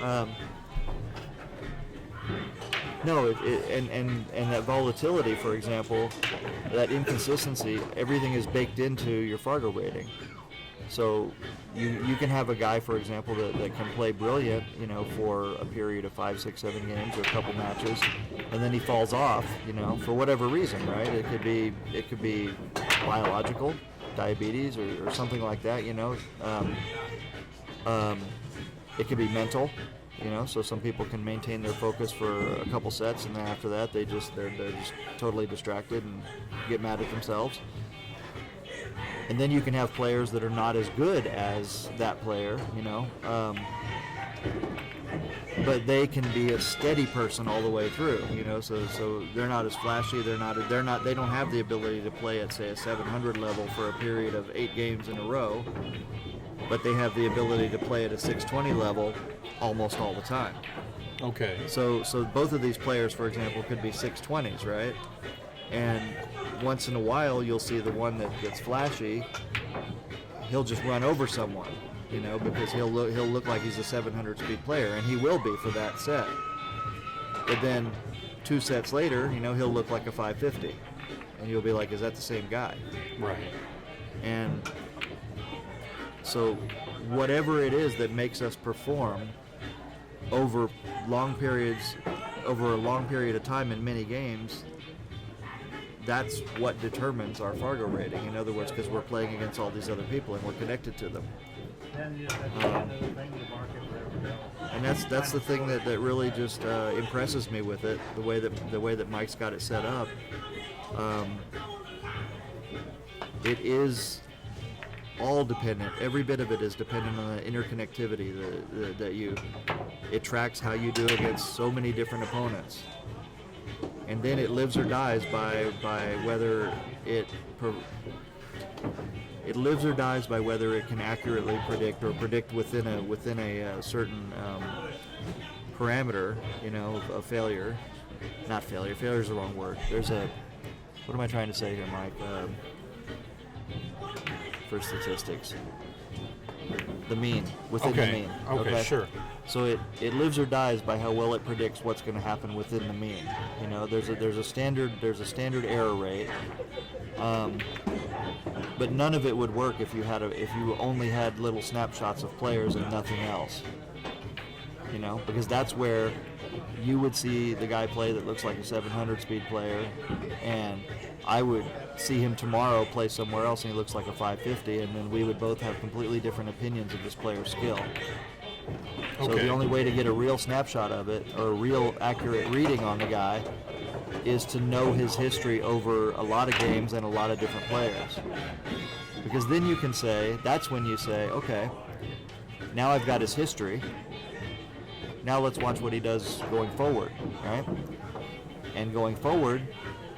All right. No, and that volatility, for example, that inconsistency, everything is baked into your Fargo rating. So you can have a guy, for example, that can play brilliant, for a period of 5, 6, 7 games or a couple matches, and then he falls off, for whatever reason, right? It could be biological, diabetes or something like that, It could be mental. So some people can maintain their focus for a couple sets, and then after that they're just totally distracted and get mad at themselves. And then you can have players that are not as good as that player, but they can be a steady person all the way through, So they're not as flashy. They don't have the ability to play at, say, a 700 level for a period of 8 games in a row, but they have the ability to play at a 620 level almost all the time. Okay. So both of these players, for example, could be 620s, right? And once in a while, you'll see the one that's flashy. He'll just run over someone, because he'll look like he's a 700 speed player, and he will be for that set. But then 2 sets later, he'll look like a 550, and you'll be like, is that the same guy? Right. And so whatever it is that makes us perform over a long period of time in many games, that's what determines our Fargo rating. In other words, because we're playing against all these other people and we're connected to them. And that's the thing that really just impresses me with it, the way that Mike's got it set up. It is all dependent. Every bit of it is dependent on the interconnectivity that it tracks how you do against so many different opponents, and then it lives or dies by whether it can accurately predict within a certain parameter, of failure. Not failure. Failure is the wrong word. What am I trying to say here, Mike? For statistics, the mean, within the mean. Okay, sure. So it lives or dies by how well it predicts what's going to happen within the mean. There's a standard error rate, but none of it would work if you only had little snapshots of players and nothing else. Because that's where you would see the guy play that looks like a 700 speed player, and I would see him tomorrow play somewhere else and he looks like a 550, and then we would both have completely different opinions of this player's skill. So the only way to get a real snapshot of it, or a real accurate reading on the guy, is to know his history over a lot of games and a lot of different players. Because then that's when you say, okay, now I've got his history, now let's watch what he does going forward, right? And going forward,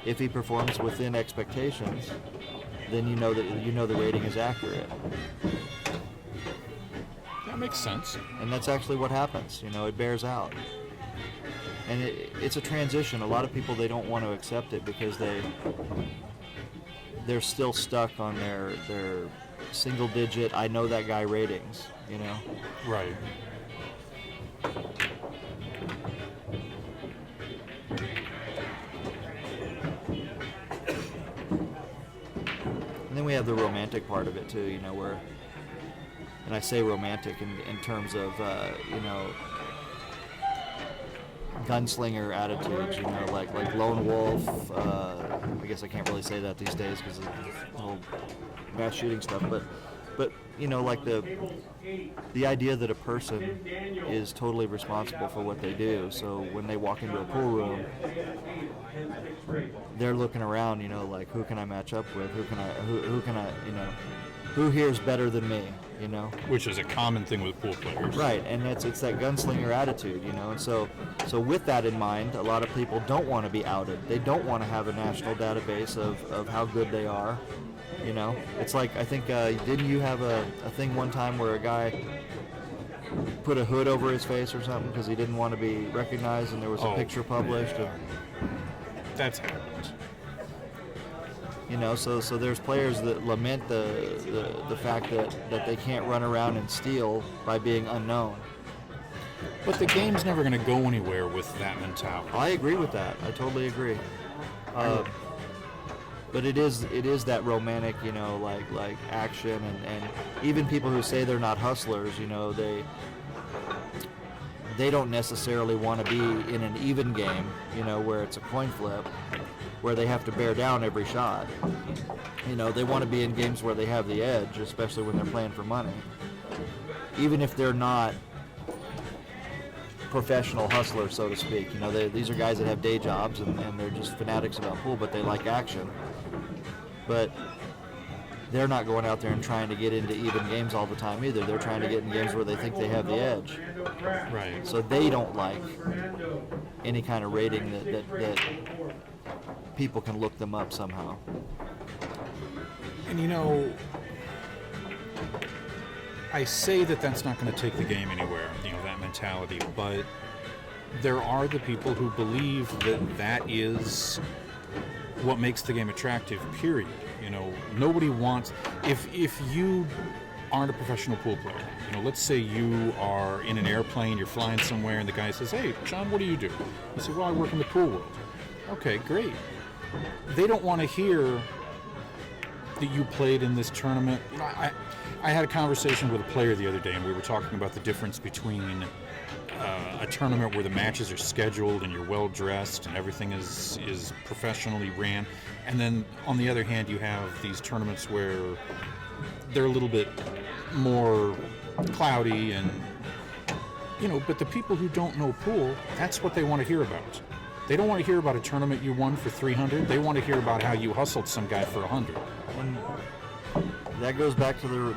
if he performs within expectations, then you know the rating is accurate. That makes sense. And that's actually what happens. It bears out. And it's a transition. A lot of people, they don't want to accept it because they're still stuck on their single digit, I know that guy ratings, Right. And then we have the romantic part of it too, where, and I say romantic in terms of, gunslinger attitudes, like lone wolf. I guess I can't really say that these days because of the whole mass shooting stuff, but like the idea that a person is totally responsible for what they do. So when they walk into a pool room, they're looking around, like, who can I match up with? Who can I, who here is better than me? Which is a common thing with pool players. Right, and it's that gunslinger attitude, and so with that in mind, a lot of people don't want to be outed. They don't want to have a national database of how good they are. It's like, I think, didn't you have a thing one time where a guy put a hood over his face or something because he didn't want to be recognized, and there was a picture published? That's happened. So there's players that lament the fact that they can't run around and steal by being unknown. But the game's never going to go anywhere with that mentality. I agree with that. I totally agree. But it is that romantic, like action, and even people who say they're not hustlers, they don't necessarily want to be in an even game, where it's a coin flip, where they have to bear down every shot. They want to be in games where they have the edge, especially when they're playing for money. Even if they're not professional hustlers, so to speak. These are guys that have day jobs and they're just fanatics about pool, but they like action. But they're not going out there and trying to get into even games all the time either. They're trying to get in games where they think they have the edge. Right. So they don't like any kind of rating that people can look them up somehow. And I say that that's not going to take the game anywhere, that mentality, but there are the people who believe that is what makes the game attractive, period. Nobody wants, if you aren't a professional pool player. Let's say you are in an airplane, you're flying somewhere, and the guy says, "Hey, John, what do you do?" You say, "Well, I work in the pool world." Okay, great. They don't want to hear that you played in this tournament. I had a conversation with a player the other day, and we were talking about the difference between a tournament where the matches are scheduled and you're well dressed and everything is professionally ran, and then on the other hand, you have these tournaments where they're a little bit more cloudy and but the people who don't know pool, that's what they want to hear about. They don't want to hear about a tournament you won for 300. They want to hear about how you hustled some guy for 100. And that goes back to the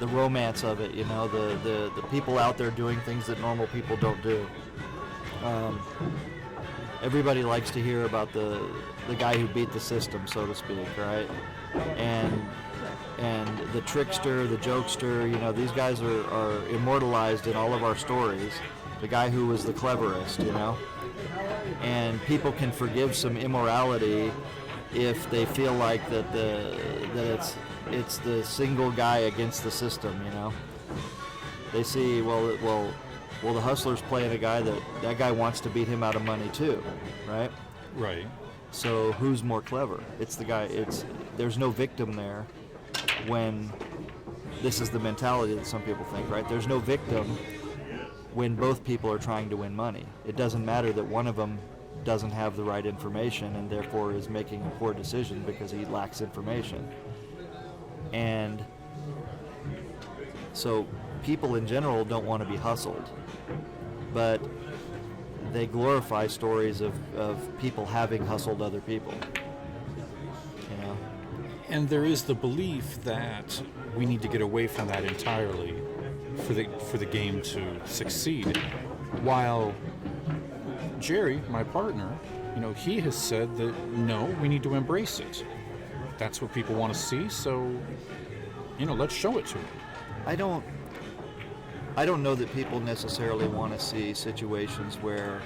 romance of it, the people out there doing things that normal people don't do. Everybody likes to hear about the guy who beat the system, so to speak, right? And the trickster, the jokester, these guys are immortalized in all of our stories. The guy who was the cleverest, and people can forgive some immorality if they feel like that it's the single guy against the system, They see, well, the hustler's playing a guy that guy wants to beat him out of money too, right? Right. So who's more clever? It's the guy. There's no victim there when this is the mentality that some people think, right? There's no victim when both people are trying to win money. It doesn't matter that one of them doesn't have the right information and therefore is making a poor decision because he lacks information. And so people in general don't want to be hustled, but they glorify stories of people having hustled other people. And there is the belief that we need to get away from that entirely for the game to succeed. While Jerry, my partner, he has said that no, we need to embrace it. That's what people want to see, so let's show it to them. I don't know that people necessarily want to see situations where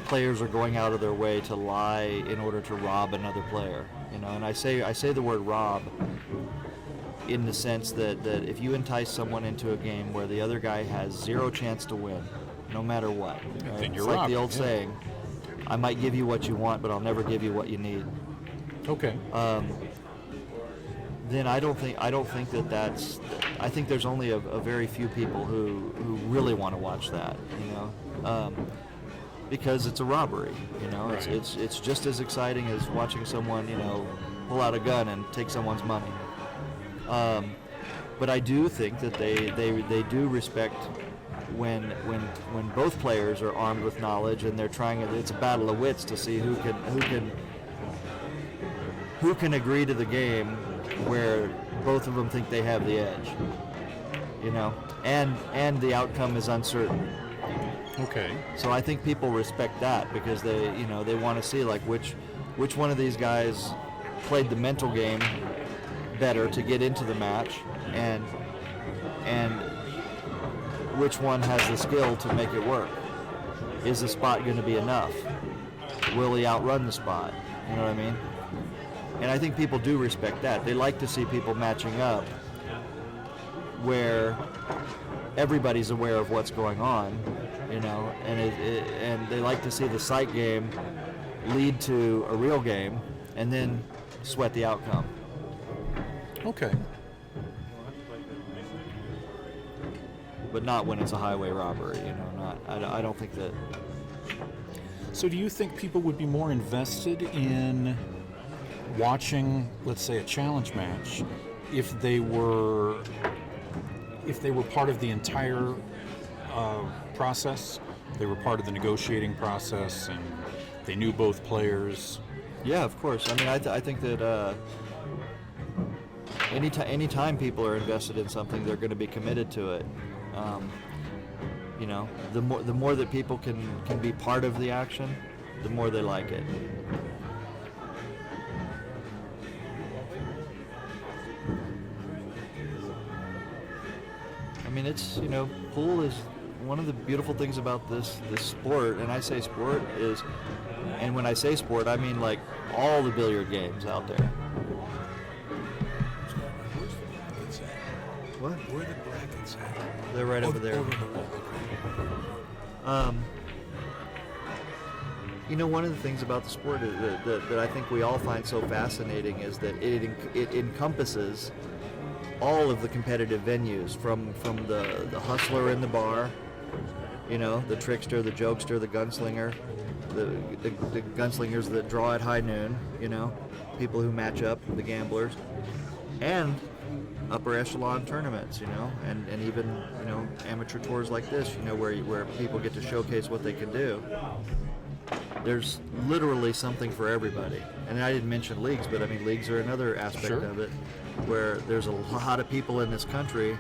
players are going out of their way to lie in order to rob another player, and I say the word rob in the sense that if you entice someone into a game where the other guy has zero chance to win, no matter what, right? Then you're it's like robbing, the old saying, I might give you what you want, but I'll never give you what you need. Okay. Then I don't think that's. I think there's only a very few people who really want to watch that, because it's a robbery. Right. It's just as exciting as watching someone pull out a gun and take someone's money. But I do think that they do respect when both players are armed with knowledge and they're trying. It's a battle of wits to see who can agree to the game where both of them think they have the edge, and the outcome is uncertain. Okay. So I think people respect that because they want to see like which one of these guys played the mental game better to get into the match, and which one has the skill to make it work. Is the spot going to be enough? Will he outrun the spot? You know what I mean? And I think people do respect that. They like to see people matching up where everybody's aware of what's going on, and they like to see the sight game lead to a real game and then sweat the outcome. Okay. But not when it's a highway robbery, I don't think that. So do you think people would be more invested in watching, let's say, a challenge match if they were part of the entire process? They were part of the negotiating process and they knew both players? Yeah, of course. I mean, I think that anytime people are invested in something, they're going to be committed to it. The more that people can be part of the action, the more they like it. I mean, it's, pool is one of the beautiful things about this sport, and I say sport is, and when I say sport, I mean like all the billiard games out there. What? Where are the brackets at? They're right over there. Over the wall. You know, one of the things about the sport that I think we all find so fascinating is that it encompasses all of the competitive venues, from the hustler in the bar, you know, the trickster, the jokester, the gunslinger, the gunslingers that draw at high noon, you know, people who match up, the gamblers, and upper echelon tournaments, you know, and even, you know, amateur tours like this, you know, where people get to showcase what they can do. There's literally something for everybody. And I didn't mention leagues, but I mean, leagues are another aspect Sure. of it, where there's a lot of people in this country,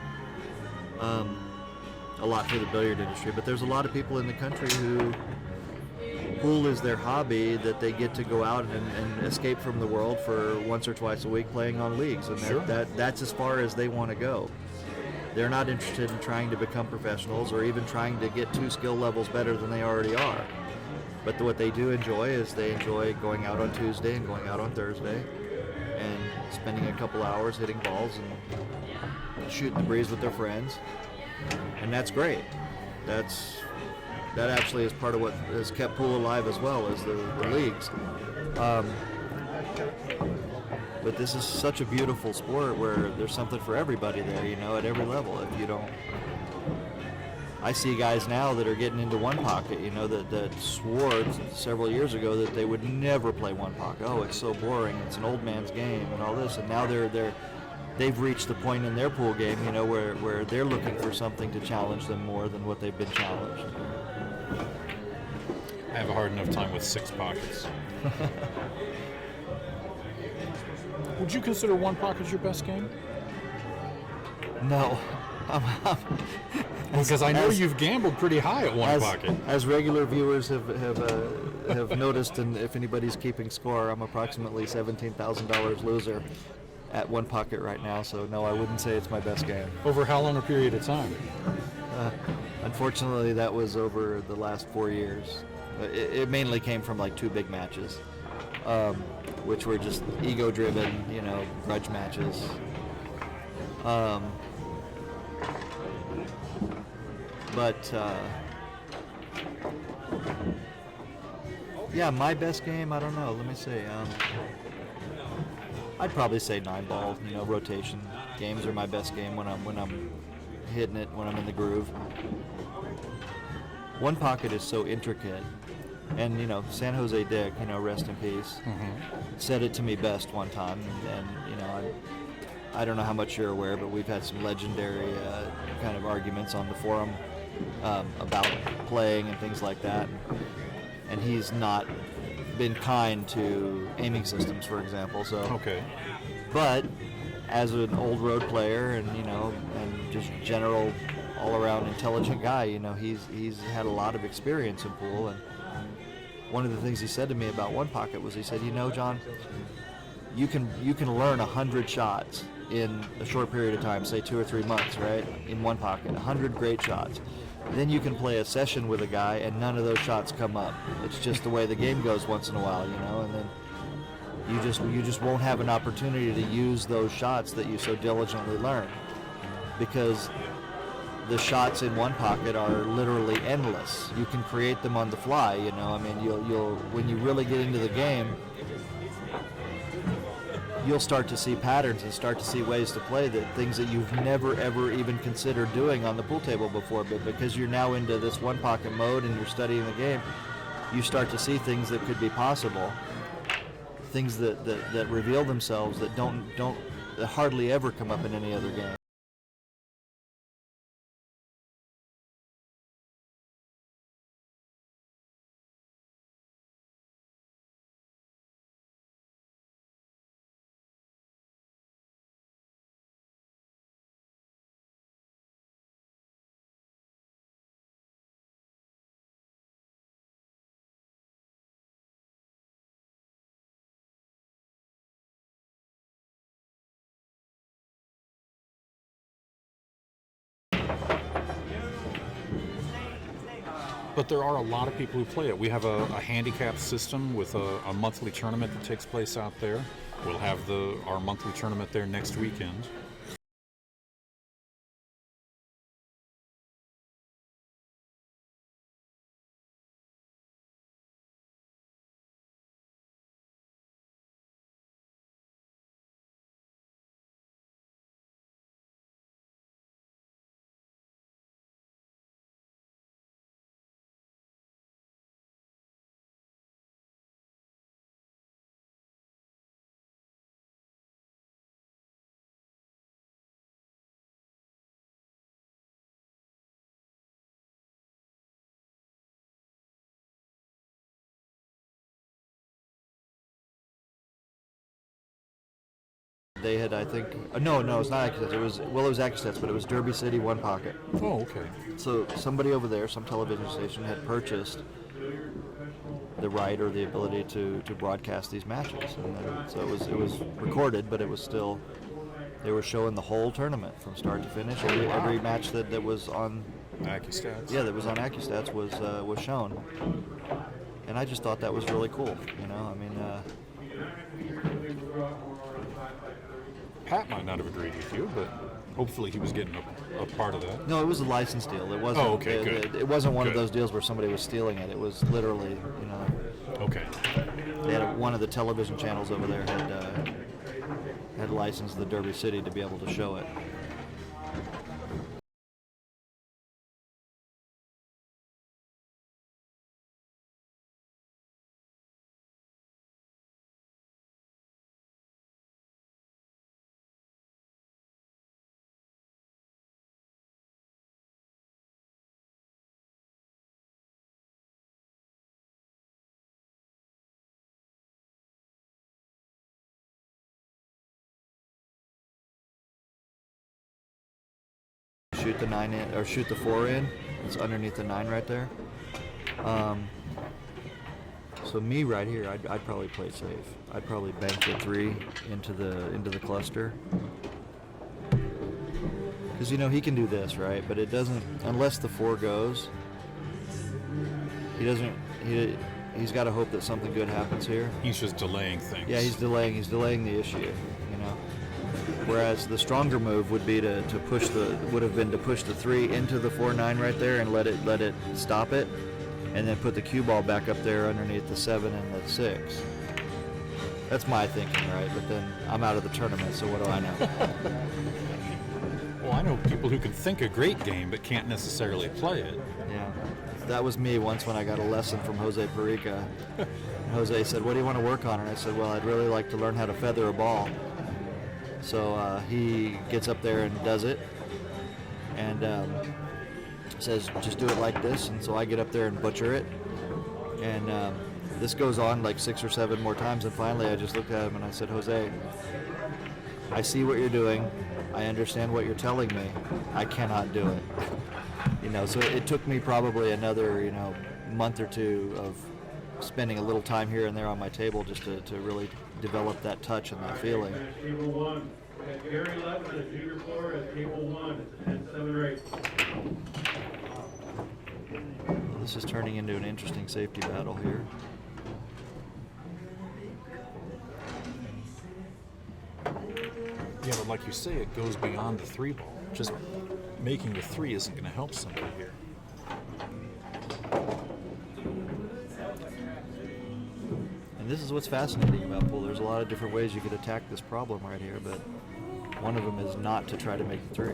a lot for the billiard industry, but there's a lot of people in the country who pool is their hobby, that they get to go out and escape from the world for once or twice a week playing on leagues, and Sure. that's as far as they want to go. They're not interested in trying to become professionals or even trying to get 2 skill levels better than they already are. But what they do enjoy is they enjoy going out on Tuesday and going out on Thursday and spending a couple hours hitting balls and shooting the breeze with their friends, and that's great. That actually is part of what has kept pool alive as well as the leagues. But this is such a beautiful sport where there's something for everybody there, you know, at every level. If you don't, I see guys now that are getting into one pocket, you know, that swore several years ago that they would never play one pocket. Oh, it's so boring. It's an old man's game and all this. And now they've reached the point in their pool game, you know, where they're looking for something to challenge them more than what they've been challenged. I have a hard enough time with 6 pockets. Would you consider one pocket your best game? No. Because I know you've gambled pretty high at one pocket. As regular viewers have noticed, and if anybody's keeping score, I'm approximately $17,000 loser at one pocket right now. So no, I wouldn't say it's my best game. Over how long a period of time? Unfortunately, that was over the last 4 years. It mainly came from like 2 big matches, which were just ego-driven, you know, grudge matches. Yeah, my best game, I don't know. Let me see. I'd probably say 9-ball. You know, rotation games are my best game when I'm hitting it, when I'm in the groove. One pocket is so intricate, and you know, San Jose Dick, you know, rest in peace, said it to me best one time, and you know, I don't know how much you're aware, but we've had some legendary kind of arguments on the forum about playing and things like that, and he's not been kind to aiming systems, for example. So Okay. but as an old road player and, you know, and just general all-around intelligent guy, you know, he's had a lot of experience in pool. And one of the things he said to me about one pocket was, he said, you know, John, you can learn 100 shots in a short period of time, say 2 or 3 months, right, in one pocket, 100 great shots. Then you can play a session with a guy and none of those shots come up. It's just the way the game goes once in a while, you know, and then you just won't have an opportunity to use those shots that you so diligently learn, because the shots in one pocket are literally endless. You can create them on the fly, you know. I mean, you'll when you really get into the game, you'll start to see patterns and start to see ways to play things that you've never ever even considered doing on the pool table before. But because you're now into this one pocket mode and you're studying the game, you start to see things that could be possible, things that reveal themselves that that hardly ever come up in any other game. But there are a lot of people who play it. We have a handicap system with a monthly tournament that takes place out there. We'll have our monthly tournament there next weekend. They had, I think, no, it's not Accustats. It was Accustats, but it was Derby City, One Pocket. Oh, okay. So somebody over there, some television station, had purchased the right or the ability to broadcast these matches, and then, so it was recorded, but it was still, they were showing the whole tournament from start to finish. Every match that was on Accustats. that was on Accustats was shown, and I just thought that was really cool. I mean. Pat might not have agreed with you, but hopefully he was getting a part of that. No, it was a license deal. It wasn't. Oh, okay, good. It wasn't one of Good. those deals where somebody was stealing it. It was literally, Okay. they had one of the television channels over there had licensed the Derby City to be able to show it. Shoot the 9 in, or shoot the 4 in. It's underneath the 9 right there. So me right here, I'd probably play safe. I'd probably bank the 3 into the cluster, because he can do this, right? But it doesn't, unless the 4 goes. He doesn't. He's got to hope that something good happens here. He's just delaying things. Yeah, he's delaying the issue. Whereas the stronger move would be to push the 3 into the 4-9 right there and let it stop it, and then put the cue ball back up there underneath the 7 and the 6. That's my thinking, right? But then I'm out of the tournament, so what do I know? Well, I know people who can think a great game but can't necessarily play it. Yeah, that was me once when I got a lesson from Jose Perica. Jose said, "What do you want to work on?" And I said, "Well, I'd really like to learn how to feather a ball." So he gets up there and does it, and says, "Just do it like this." And so I get up there and butcher it, and this goes on like 6 or 7 more times. And finally, I just looked at him and I said, "Jose, I see what you're doing. I understand what you're telling me. I cannot do it." So it took me probably another month or 2 of spending a little time here and there on my table just to really develop that touch and that feeling. Table 1. Gary Levin at junior floor at table 1. It's 10-7 race. This is turning into an interesting safety battle here. Yeah, but like you say, it goes beyond the 3 ball. Just making the 3 isn't going to help somebody here. And this is what's fascinating about pool. There's a lot of different ways you could attack this problem right here, but one of them is not to try to make the 3.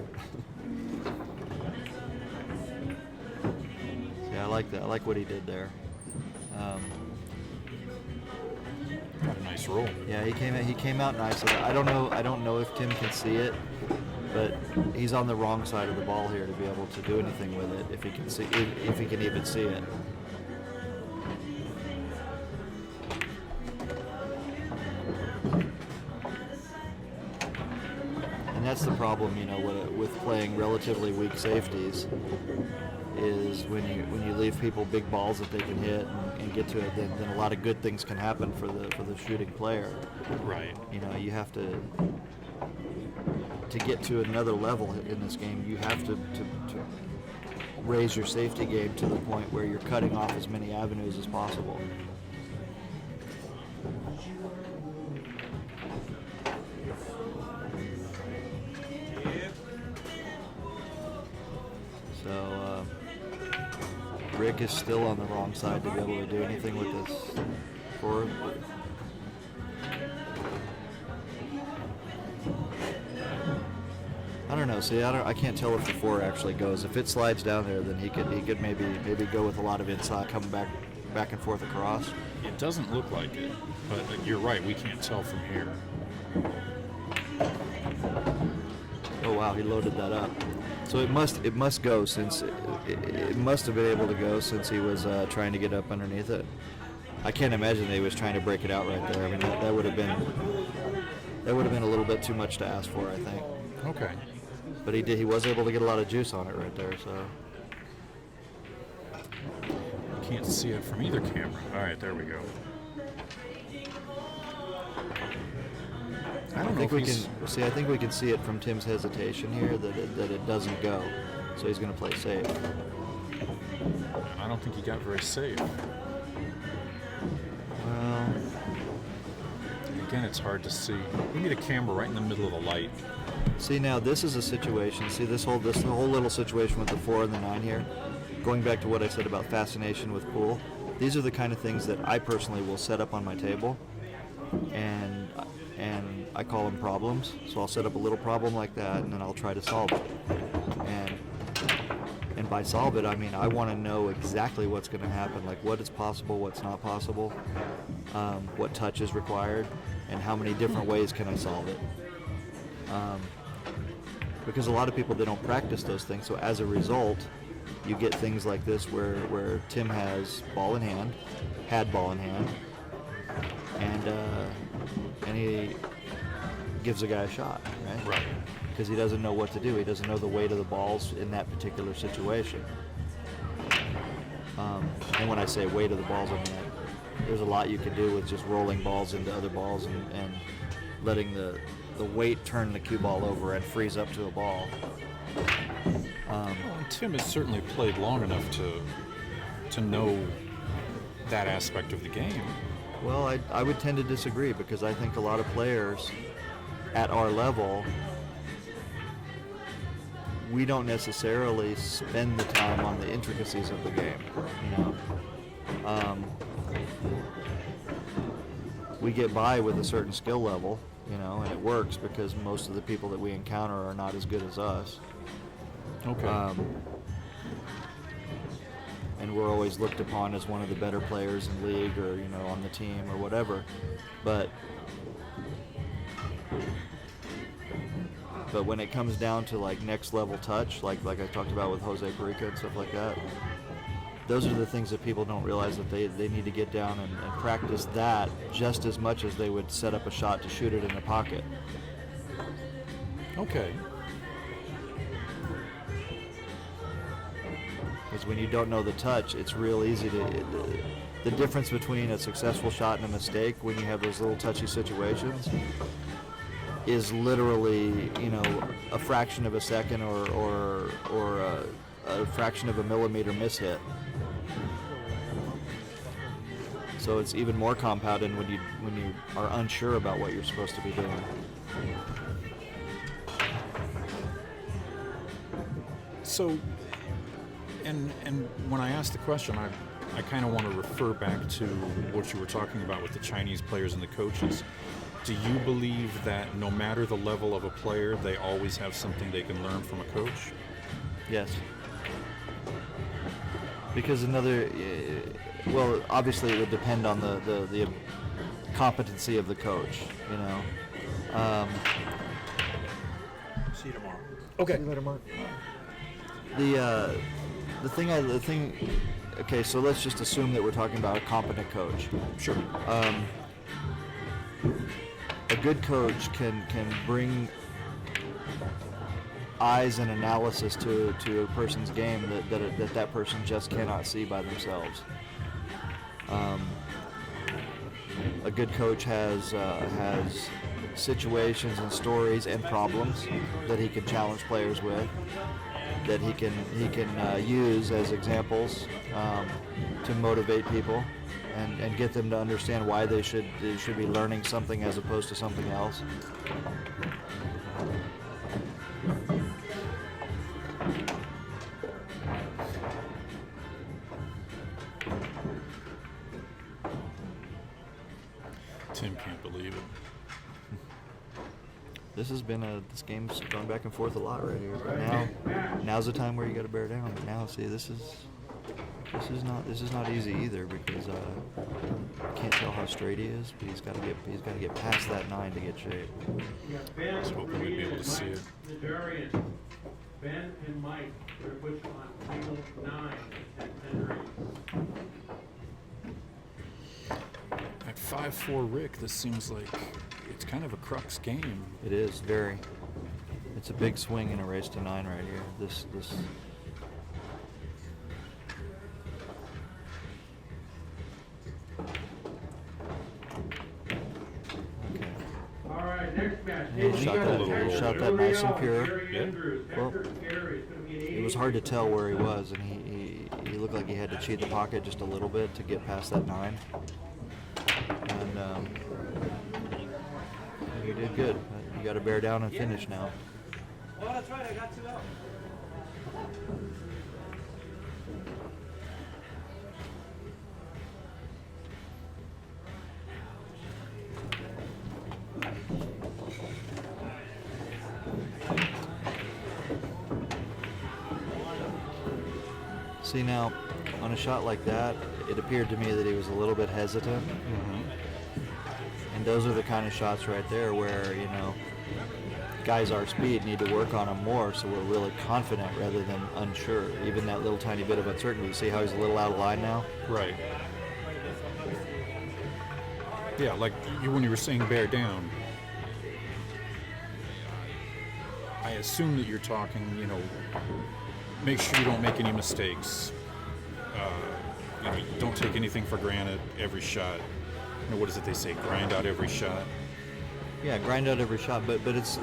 Yeah, I like that. I like what he did there. Got a nice roll. Yeah, he came out nice. I don't know if Tim can see it, but he's on the wrong side of the ball here to be able to do anything with it, if he can even see it. And that's the problem, with playing relatively weak safeties, is when you leave people big balls that they can hit and get to it, then a lot of good things can happen for the shooting player. Right. You have to get to another level in this game. You have to raise your safety game to the point where you're cutting off as many avenues as possible. So Rick is still on the wrong side to be able to do anything with this forward. I don't know. See, I can't tell if the 4 actually goes. If it slides down there, then he could maybe go with a lot of inside, coming back and forth across. It doesn't look like it, but you're right. We can't tell from here. Oh wow, he loaded that up. So it must go, since it must have been able to go since he was trying to get up underneath it. I can't imagine that he was trying to break it out right there. I mean, that would have been That would have been a little bit too much to ask for, I think. Okay. But he was able to get a lot of juice on it right there, so. You can't see it from either camera. All right, there we go. I don't know if I think we can see it from Tim's hesitation here that it doesn't go. So he's going to play safe. I don't think he got very safe. Well, Again, it's hard to see. We need a camera right in the middle of the light. see now this is a situation. See this whole little situation with the 4 and the 9 here. Going back to what I said about fascination with pool. These are the kind of things that I personally will set up on my table, and I call them problems. So I'll set up a little problem like that, and then I'll try to solve it. And by solve it, I mean I want to know exactly what's going to happen, like what is possible, what's not possible, what touch is required, and how many different ways can I solve it. Because a lot of people, they don't practice those things, so as a result, you get things like this where Tim has ball in hand, had ball in hand, and he gives a guy a shot, right? Right. Because he doesn't know what to do. He doesn't know the weight of the balls in that particular situation. And when I say weight of the balls, I mean there's a lot you can do with just rolling balls into other balls and letting the weight turn the cue ball over and freeze up to a ball. Well, and Tim has certainly played long enough to know that aspect of the game. Well, I would tend to disagree because I think a lot of players at our level, we don't necessarily spend the time on the intricacies of the game, you know. We get by with a certain skill level, you know, and it works because most of the people that we encounter are not as good as us. Okay. And we're always looked upon as one of the better players in league or, you know, on the team or whatever. But when it comes down to like next level touch, like I talked about with Jose Perica and stuff like that, those are the things that people don't realize that they need to get down and practice that just as much as they would set up a shot to shoot it in the pocket. Okay. Because when you don't know the touch, it's real easy to... The difference between a successful shot and a mistake when you have those little touchy situations is literally, you know, a fraction of a second or a fraction of a millimeter mishit. So it's even more compounded when you are unsure about what you're supposed to be doing. So, and when I asked the question, I kind of want to refer back to what you were talking about with the Chinese players and the coaches. Do you believe that no matter the level of a player, they always have something they can learn from a coach? Yes. Because well, obviously it would depend on the competency of the coach, you know. See you tomorrow. Okay. See you later, Mark. The thing. Okay, so let's just assume that we're talking about a competent coach. Sure. A good coach can bring eyes and analysis to a person's game that person just cannot see by themselves. A good coach has situations and stories and problems that he can challenge players with, that he can use as examples to motivate people and get them to understand why they should be learning something as opposed to something else. Tim can't believe it. This game's going back and forth a lot right here. But now's the time where you got to bear down. But now, see, this is not easy either because I can't tell how straight he is, but he's got to get past that 9 to get shape. I was hoping we'd be able to see it. Ben and Mike, they're put on table 9 and 10 rates. At 5'4" Rick, this seems like It's kind of a crux game. It is very. It's a big swing in a race to 9 right here. This. Okay. All right, next match. He shot that nice and pure. Yeah. Well, it was hard to tell where he was, and he looked like he had to cheat the pocket just a little bit to get past that 9. And he did good. You got to bear down and finish now. Oh, that's right. I got 2 out. See, now, on a shot like that, it appeared to me that he was a little bit hesitant. And those are the kind of shots right there where, you know, guys our speed need to work on them more so we're really confident rather than unsure. Even that little tiny bit of uncertainty. See how he's a little out of line now? Right. Yeah, like when you were saying bear down, I assume that you're talking, you know, make sure you don't make any mistakes. You know, don't take anything for granted every shot. You know, what is it they say? Grind out every shot. Yeah, grind out every shot, but it's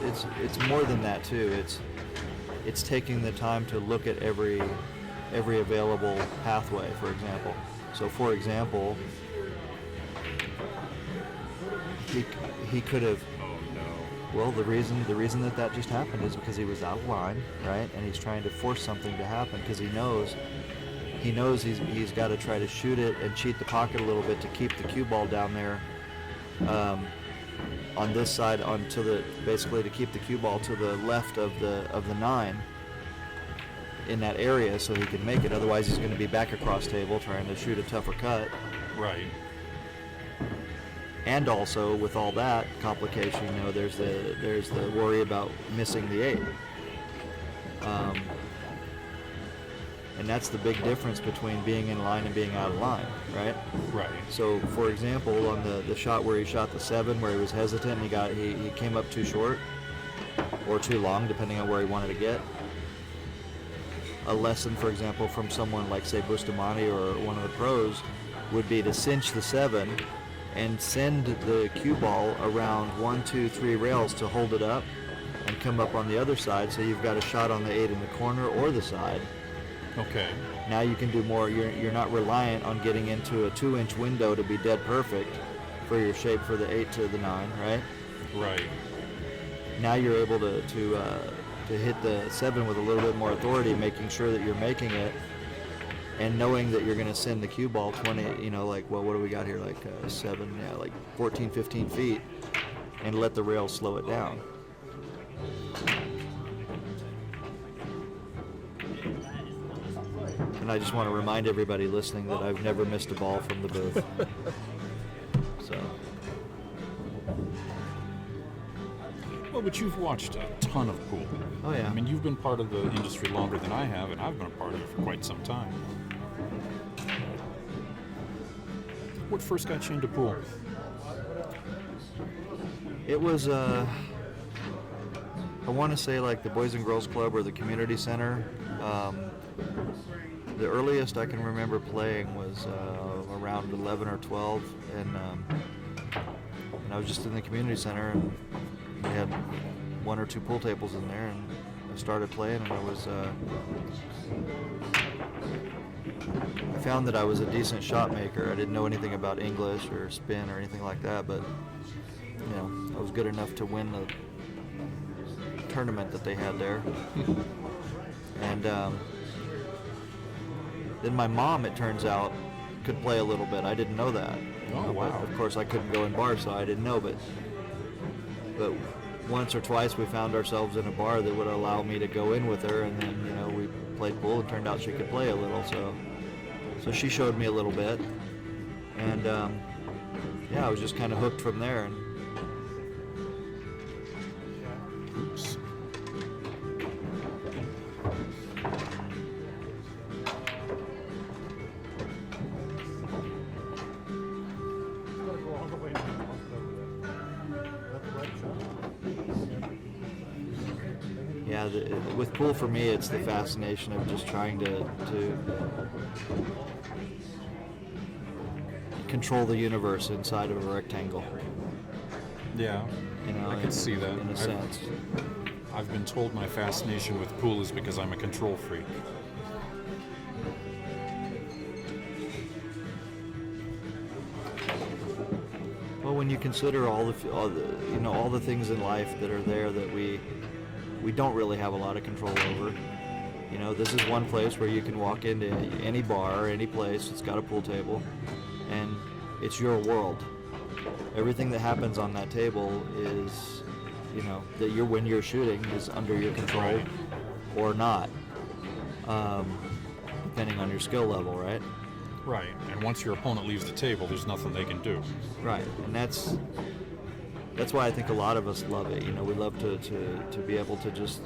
more than that too. It's taking the time to look at every available pathway, for example. So, for example, he could have. Oh no. Well, the reason that just happened is because he was out of line, right? And he's trying to force something to happen because he knows he's got to try to shoot it and cheat the pocket a little bit to keep the cue ball down there. On this side, basically to keep the cue ball to the left of the 9 in that area, so he can make it. Otherwise, he's going to be back across table trying to shoot a tougher cut. Right. And also, with all that complication, you know, there's the worry about missing the 8. And that's the big difference between being in line and being out of line, right? Right. So, for example, on the shot where he shot the 7, where he was hesitant, and he came up too short or too long, depending on where he wanted to get. A lesson, for example, from someone like, say, Bustamante or one of the pros would be to cinch the 7 and send the cue ball around 1, 2, 3 rails to hold it up and come up on the other side, so you've got a shot on the 8 in the corner or the side. Okay. Now you can do more. You're not reliant on getting into a 2-inch window to be dead perfect for your shape for the 8 to the 9, right? Right. Now you're able to hit the 7 with a little bit more authority, making sure that you're making it, and knowing that you're going to send the cue ball 20, you know, like, well, what do we got here? Like 7, yeah, like 14, 15 feet, and let the rail slow it down. And I just want to remind everybody listening that I've never missed a ball from the booth. So. Well, but you've watched a ton of pool. Oh yeah. I mean, you've been part of the industry longer than I have, and I've been a part of it for quite some time. What first got you into pool? It was, I want to say like the Boys and Girls Club or the community center. The earliest I can remember playing was around 11 or 12, and I was just in the community center, and we had 1 or 2 pool tables in there, and I started playing, and I found that I was a decent shot maker. I didn't know anything about English or spin or anything like that, but you know, I was good enough to win the tournament that they had there. And then my mom, it turns out, could play a little bit. I didn't know that. Oh, wow. Of course, I couldn't go in bars, so I didn't know, but once or twice we found ourselves in a bar that would allow me to go in with her, and then, you know, we played pool, and turned out she could play a little, so she showed me a little bit, and yeah, I was just kind of hooked from there. And Oops. Yeah, with pool for me, it's the fascination of just trying to control the universe inside of a rectangle. Yeah, You know, I can see that. in a sense. I've been told my fascination with pool is because I'm a control freak. Well, when you consider all the things in life that are there that we don't really have a lot of control over. You know, this is one place where you can walk into any bar, any place that's got a pool table, and it's your world. Everything that happens on that table is, you know, that when you're shooting is under your control Right. or not, depending on your skill level, right? Right, and once your opponent leaves the table, there's nothing they can do. Right, and that's why I think a lot of us love it. You know, we love to be able to just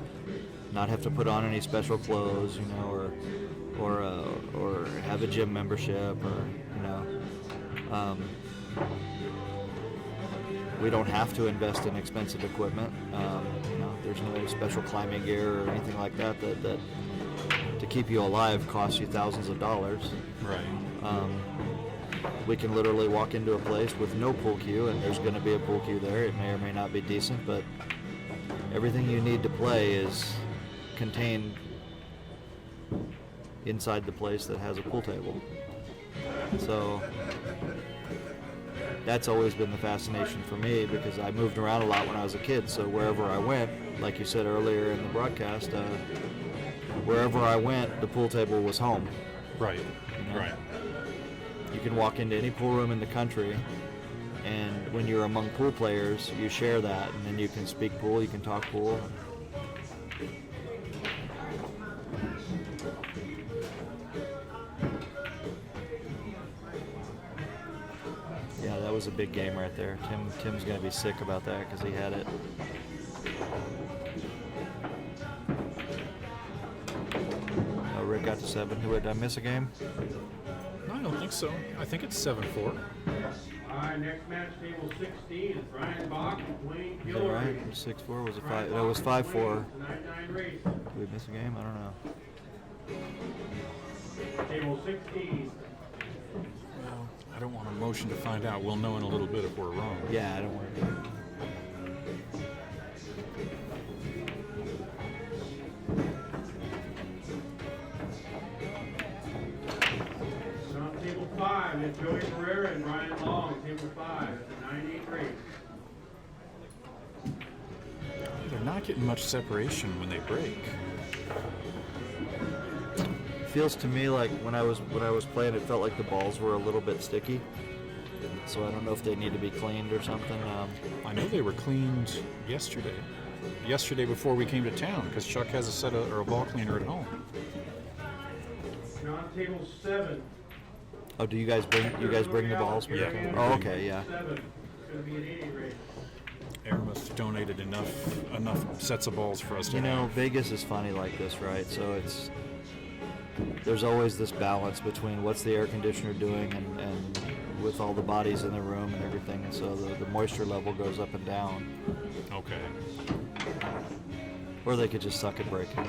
not have to put on any special clothes, you know, or have a gym membership, or you know, we don't have to invest in expensive equipment. You know, there's no special climbing gear or anything like that that to keep you alive costs you thousands of dollars. Right. We can literally walk into a place with no pool cue, and there's going to be a pool cue there. It may or may not be decent, but everything you need to play is contained inside the place that has a pool table. So that's always been the fascination for me, because I moved around a lot when I was a kid. So wherever I went, like you said earlier in the broadcast, wherever I went, the pool table was home. Right. You know? Right. You can walk into any pool room in the country, and when you're among pool players, you share that, and then you can speak pool, you can talk pool. Yeah, that was a big game right there. Tim's gonna be sick about that because he had it. Oh, Rick got to 7. Did I miss a game? No, I don't think so. I think it's 7-4. All right, next match, table 16 is Brian Bach and Wayne Is that Gilroy. right? 6-4 was it 5? That was 5-4. 9-9 race. Did we miss a game? I don't know. Table 16. Well, I don't want a motion to find out. We'll know in a little bit if we're wrong. Yeah, I don't worry. On table 5, it's Joey Pereira and Ryan Long. Table 5, it's a 9-8 race. They're not getting much separation when they break. Feels to me like when I was playing, it felt like the balls were a little bit sticky. So I don't know if they need to be cleaned or something. I know they were cleaned yesterday. Yesterday before we came to town, because Chuck has a ball cleaner at home. Now on table 7. Oh, do you guys bring the balls? when you Yeah. come? Oh, okay, yeah. 7. It's going to be an 8-8 race. Armbrust donated enough sets of balls for us to You know, have. Vegas is funny like this, right? So there's always this balance between what's the air conditioner doing and with all the bodies in the room and everything, and so the moisture level goes up and down. Okay. Or they could just suck at breaking.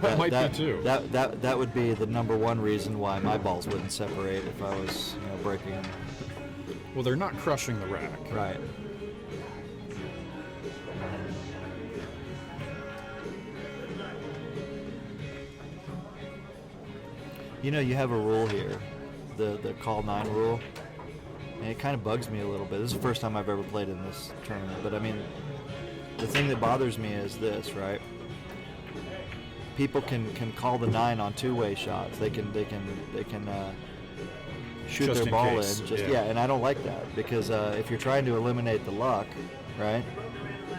That might be too. That would be the number one reason why my balls wouldn't separate if I was, you know, breaking them. Well, they're not crushing the rack. Right. You know, you have a rule here, the call 9 rule, and it kind of bugs me a little bit. This is the first time I've ever played in this tournament, but I mean, the thing that bothers me is this, right? People can call the 9 on two-way shots. They can shoot Just their in ball case, in. Just yeah. and I don't like that, because if you're trying to eliminate the luck, right,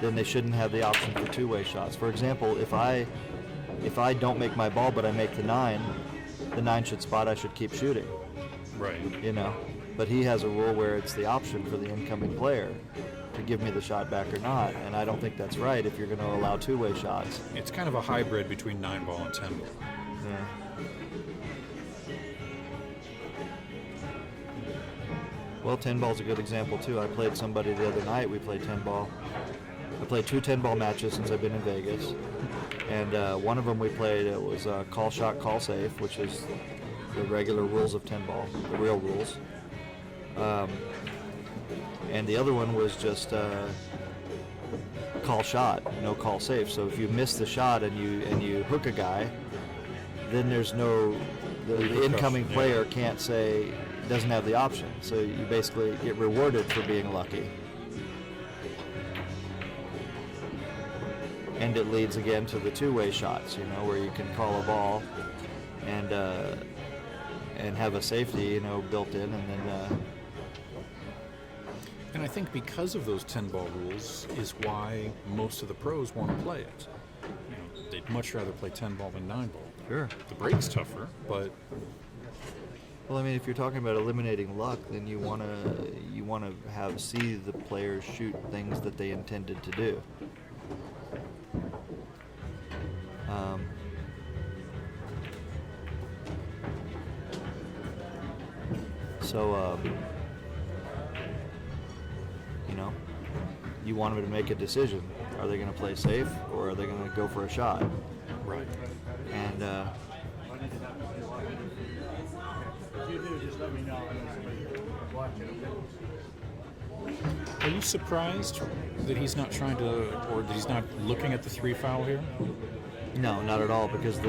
then they shouldn't have the option for two-way shots. For example, if I don't make my ball but I make the 9 should spot, I should keep shooting, Right. you know. But he has a rule where it's the option for the incoming player to give me the shot back or not, and I don't think that's right if you're going to allow two-way shots. It's kind of a hybrid between 9 ball and 10 ball. Yeah. Well, 10 ball's a good example too. I played somebody the other night. We played 10 ball. I played 2 10-ball matches since I've been in Vegas, and one of them we played, it was call shot, call safe, which is the regular rules of 10-ball, the real rules. And the other one was just call shot, no call safe. So if you miss the shot and you hook a guy, then there's no the incoming player can't say, doesn't have the option. So you basically get rewarded for being lucky. And it leads again to the two-way shots, where you can call a ball and have a safety, built in, and then. And I think because of those 10-ball rules is why most of the pros want to play it. They'd much rather play 10-ball than 9-ball. Sure. The break's tougher, but Well, I mean, if you're talking about eliminating luck, then you want to see the players shoot things that they intended to do. You want them to make a decision. Are they going to play safe or are they going to go for a shot? right. And If you do, just let me know. I know somebody watching. Are you surprised that he's not trying to, or that he's not looking at the 3 foul here? no, not at all, because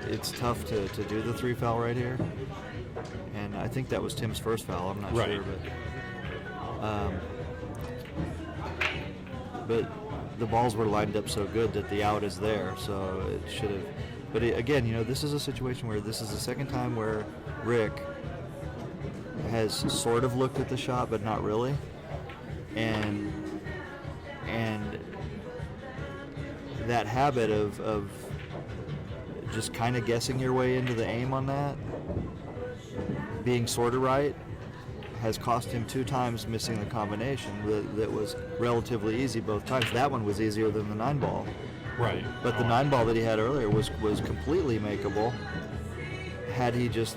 it's tough to do the 3 foul right here. And I think that was Tim's first foul. I'm not Right. sure, but the balls were lined up so good that the out is there, so it should have. But again, this is a situation where this is the second time where Rick has sort of looked at the shot, but not really, and that habit of just kind of guessing your way into the aim on that, being sort of right, has cost him 2 times missing the combination that was relatively easy both times. That one was easier than the 9-ball. Right. But the 9-ball that he had earlier was completely makeable had he just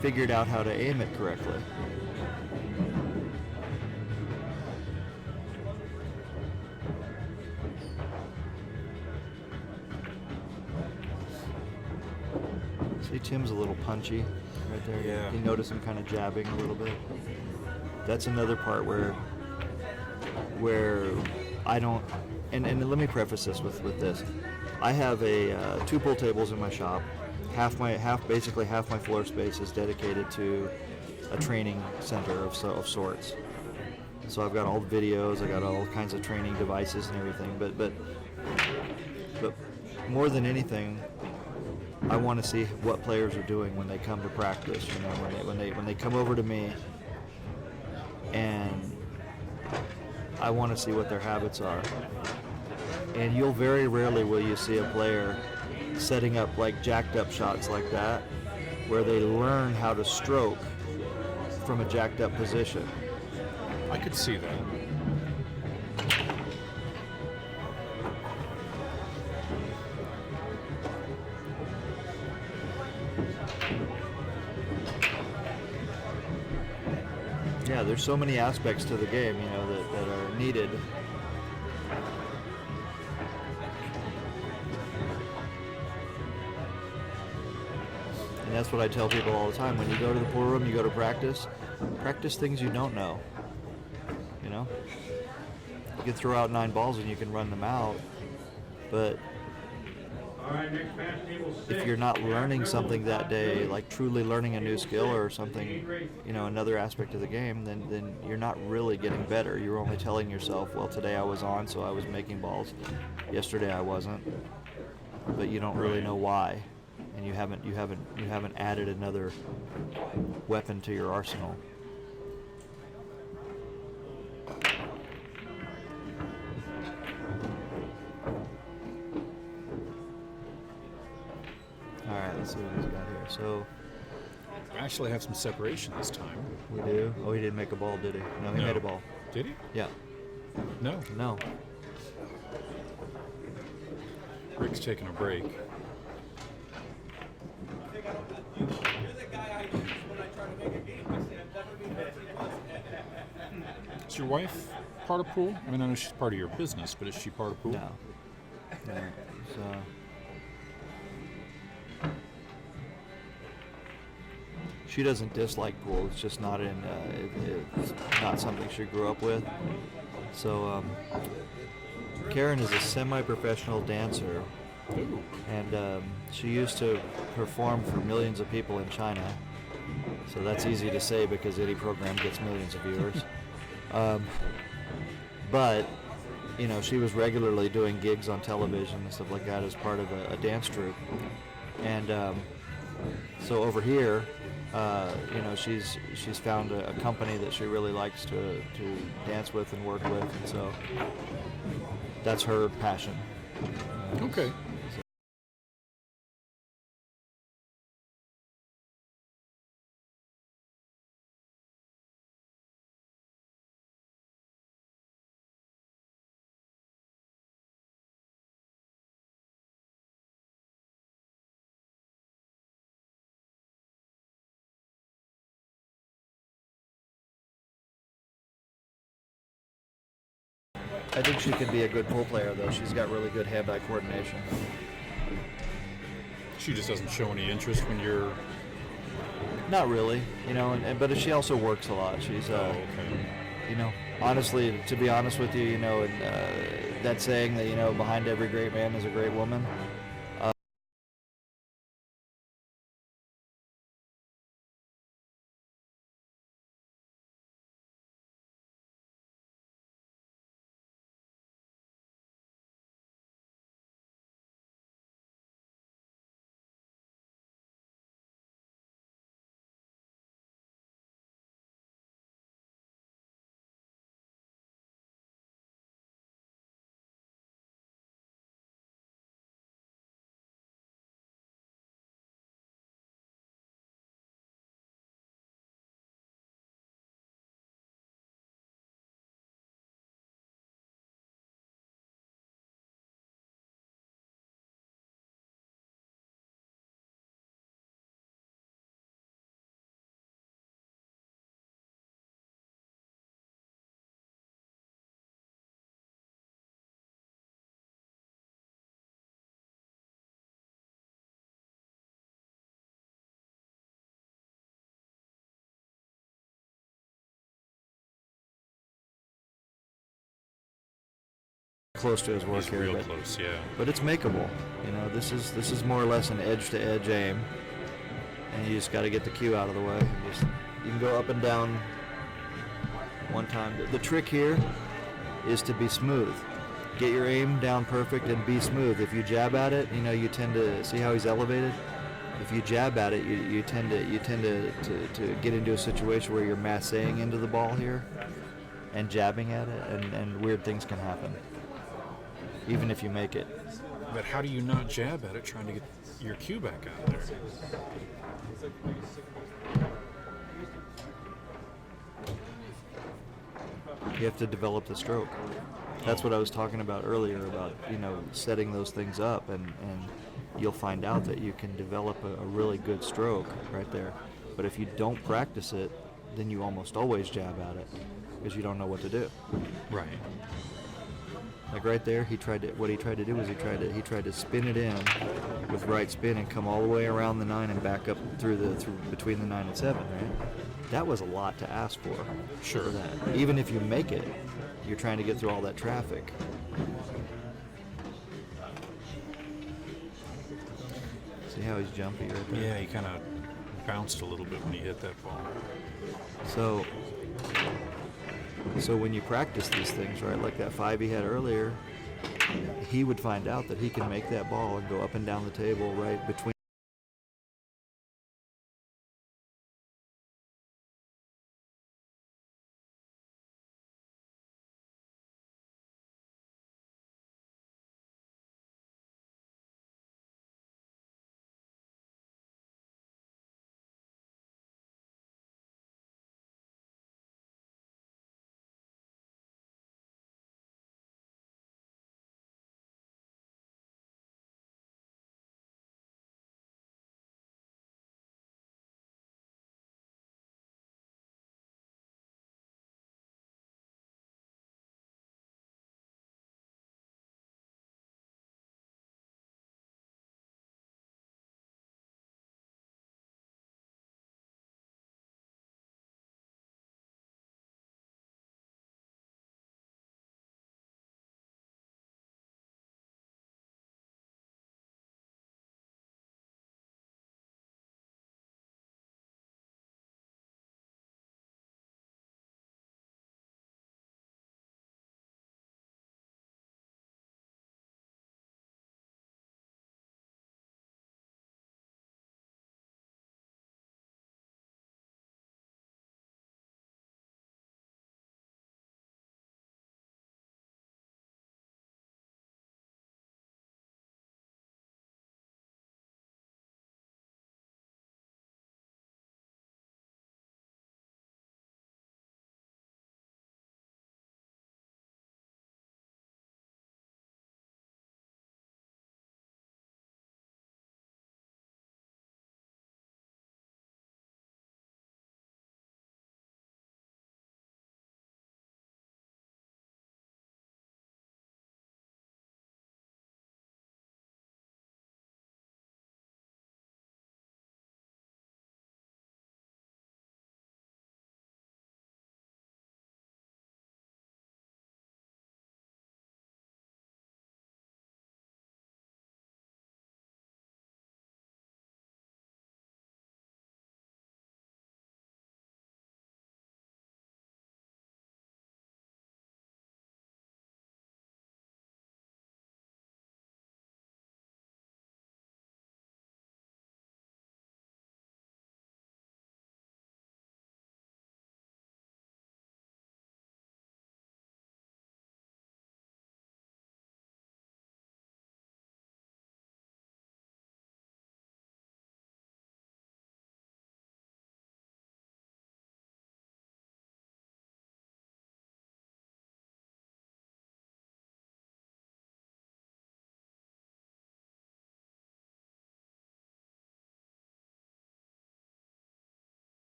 figured out how to aim it correctly. See, Tim's a little punchy right there. Yeah. You notice him kind of jabbing a little bit. That's another part where I don't. And let me preface this with this. I have 2 pool tables in my shop. Basically half my floor space is dedicated to a training center of sorts. So I've got all the videos, I got all kinds of training devices and everything. But more than anything, I want to see what players are doing when they come to practice. When they come over to me, and I want to see what their habits are. And you'll very rarely will you see a player setting up like jacked up shots like that, where they learn how to stroke from a jacked up position. I could see that. Yeah, there's so many aspects to the game, that are needed. And that's what I tell people all the time. When you go to the pool room, you go to practice things you don't know. You can throw out 9 balls and you can run them out, but All right, next match, table 6. if you're not learning something that day, like truly learning a new skill or something, another aspect of the game, then you're not really getting better. You're only telling yourself, well, today I was on, so I was making balls. Yesterday I wasn't. But you don't really know why, and you haven't added another weapon to your arsenal. All right, let's see what he's got here. So We actually have some separation this time. we do. Oh, he didn't make a ball, did he? No, he No. made a ball. Did he? Yeah. No. No. Rick's taking a break. Is your wife part of pool? I mean, I know she's part of your business, but is she part of pool? No. No. So. She doesn't dislike pool. It's just not it's not something she grew up with. So Karen is a semi-professional dancer, Ooh. and she used to perform for millions of people in China. So that's easy to say because any program gets millions of viewers. But you know, she was regularly doing gigs on television and stuff like that as part of a dance troupe. And so over here, you know, she's found a company that she really likes to dance with and work with, and so that's her passion. Okay. I think she could be a good pool player, though. She's got really good hand-eye coordination. She just doesn't show any interest when you're. Not really, you know, but she also works a lot. She's, Okay. you know, honestly, to be honest with you, you know, and that saying that, you know, behind every great man is a great woman. Close to his work He's here, real but, close, yeah. but it's makeable. You know, this is more or less an edge-to-edge aim, and you just got to get the cue out of the way. You can go up and down one time. The trick here is to be smooth. Get your aim down perfect and be smooth. If you jab at it, you know, you tend to see how he's elevated. If you jab at it, you tend to get into a situation where you're massaging into the ball here and jabbing at it, and weird things can happen, even if you make it. But how do you not jab at it trying to get your cue back out there? You have to develop the stroke. That's what I was talking about earlier, about, you know, setting those things up, and you'll find out that you can develop a really good stroke right there. But if you don't practice it, then you almost always jab at it because you don't know what to do. Right. Like right there, what he tried to do was he tried to spin it in with right spin and come all the way around the 9 and back up through between the 9 and 7, right? That was a lot to ask for. Sure. For that. Even if you make it, you're trying to get through all that traffic. See how he's jumpy right there? Yeah, he kind of bounced a little bit when he hit that ball. So when you practice these things, right, like that 5 he had earlier, he would find out that he can make that ball and go up and down the table right between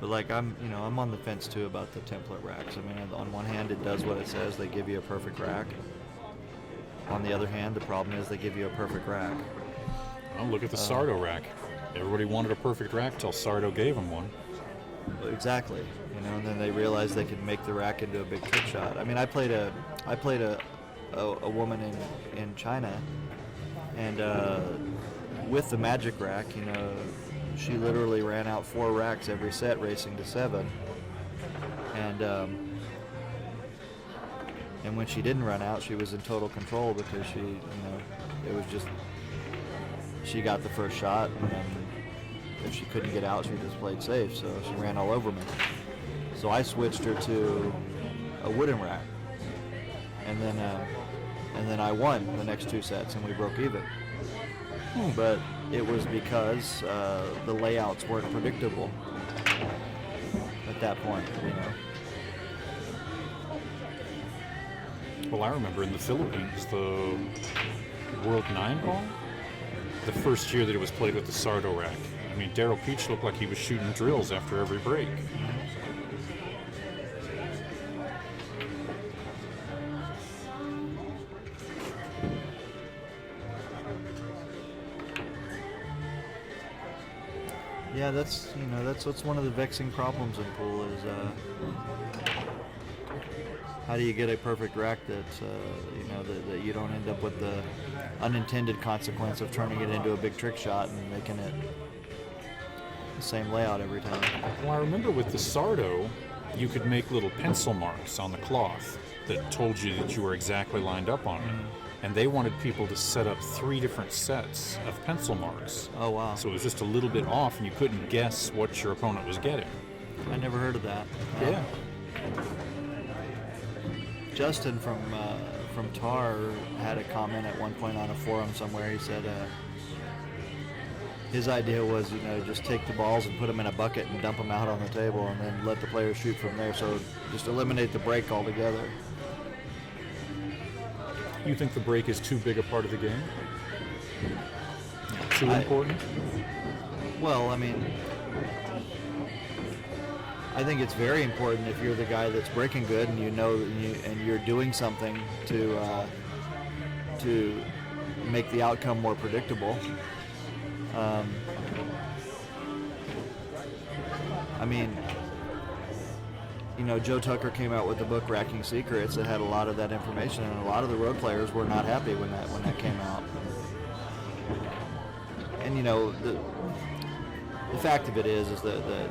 But like I'm on the fence too about the template racks. I mean, on one hand, it does what it says. They give you a perfect rack. On the other hand, the problem is they give you a perfect rack. Well, look at the Sardo rack. Everybody wanted a perfect rack till Sardo gave them one. Exactly. And then they realized they could make the rack into a big trick shot. I mean, I played a woman in China, and with the magic rack, she literally ran out 4 racks every set, racing to 7. And when she didn't run out, she was in total control because it was just, she got the first shot, and then if she couldn't get out, she just played safe. So she ran all over me. So I switched her to a wooden rack, and then I won the next 2 sets, and we broke even. But it was because the layouts weren't predictable at that point. Well, I remember in the Philippines, the World 9 ball, the first year that it was played with the Sardo rack. I mean, Daryl Peach looked like he was shooting drills after every break. Yeah, that's what's one of the vexing problems in pool is how do you get a perfect rack that that you don't end up with the unintended consequence of turning it into a big trick shot and making it the same layout every time. Well, I remember with the Sardo, you could make little pencil marks on the cloth that told you that you were exactly lined up on it. And they wanted people to set up 3 different sets of pencil marks. Oh, wow. So it was just a little bit off, and you couldn't guess what your opponent was getting. I never heard of that. Yeah. Justin from TAR had a comment at one point on a forum somewhere. He said his idea was, just take the balls and put them in a bucket and dump them out on the table, and then let the players shoot from there. So just eliminate the break altogether. You think the break is too big a part of the game? Too important? Well, I mean, I think it's very important if you're the guy that's breaking good and and you're doing something to make the outcome more predictable. I mean, Joe Tucker came out with the book Racking Secrets that had a lot of that information, and a lot of the road players were not happy when that came out. And the fact of it is that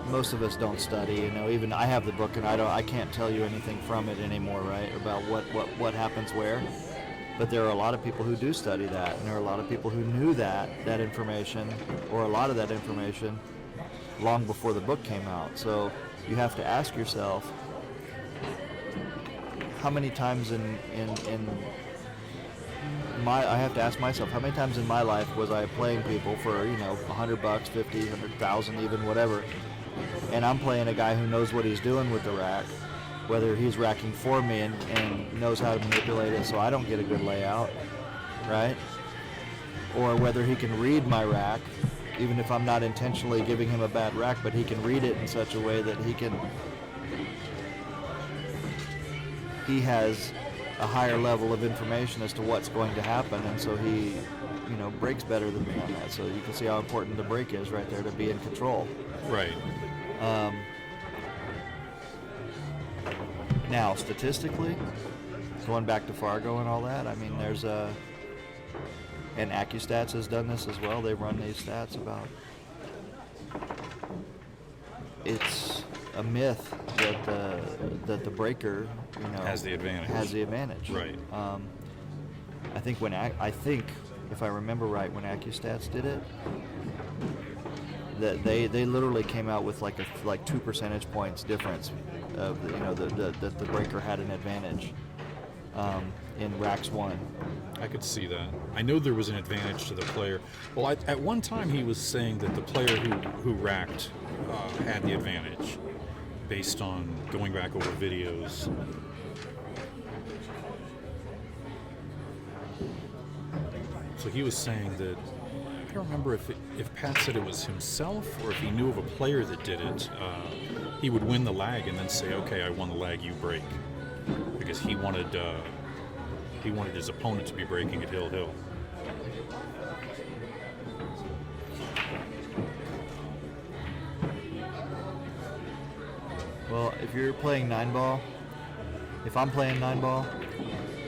most of us don't study. Even I have the book, and I can't tell you anything from it anymore, right? About what happens where. But there are a lot of people who do study that, and there are a lot of people who knew that information, or a lot of that information, long before the book came out. So you have to ask yourself, how many times I have to ask myself, how many times in my life was I playing people for, $100, 50, 100,000, even whatever, and I'm playing a guy who knows what he's doing with the rack, whether he's racking for me and knows how to manipulate it so I don't get a good layout, right? Or whether he can read my rack, even if I'm not intentionally giving him a bad rack, but he can read it in such a way that he has a higher level of information as to what's going to happen, and so he, breaks better than me on that. So you can see how important the break is right there to be in control. Right. Now, statistically, going back to Fargo and all that, I mean, there's and AccuStats has done this as well. They run these stats about. It's a myth that the breaker, has the advantage. Right. I think if I remember right, when AccuStats did it, that they literally came out with like 2 percentage points difference of that the breaker had an advantage in racks 1. I could see that. I know there was an advantage to the player. Well, at one time he was saying that the player who racked had the advantage based on going back over videos. So he was saying that don't remember if Pat said it was himself or if he knew of a player that did it. He would win the lag and then say, "Okay, I won the lag, you break," because he wanted his opponent to be breaking at hill. Well, if you're playing 9-ball, if I'm playing 9-ball,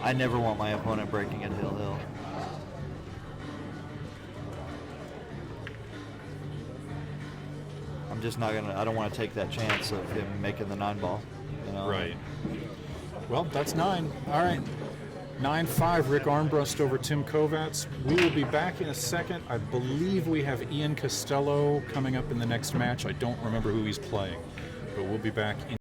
I never want my opponent breaking at hill. I'm just not gonna. I don't want to take that chance of him making the 9-ball. You know? Right. Well, that's 9. All right. 9-5, Rick Armbrust over Tim Kovacs. We will be back in a second. I believe we have Ian Costello coming up in the next match. I don't remember who he's playing, but we'll be back in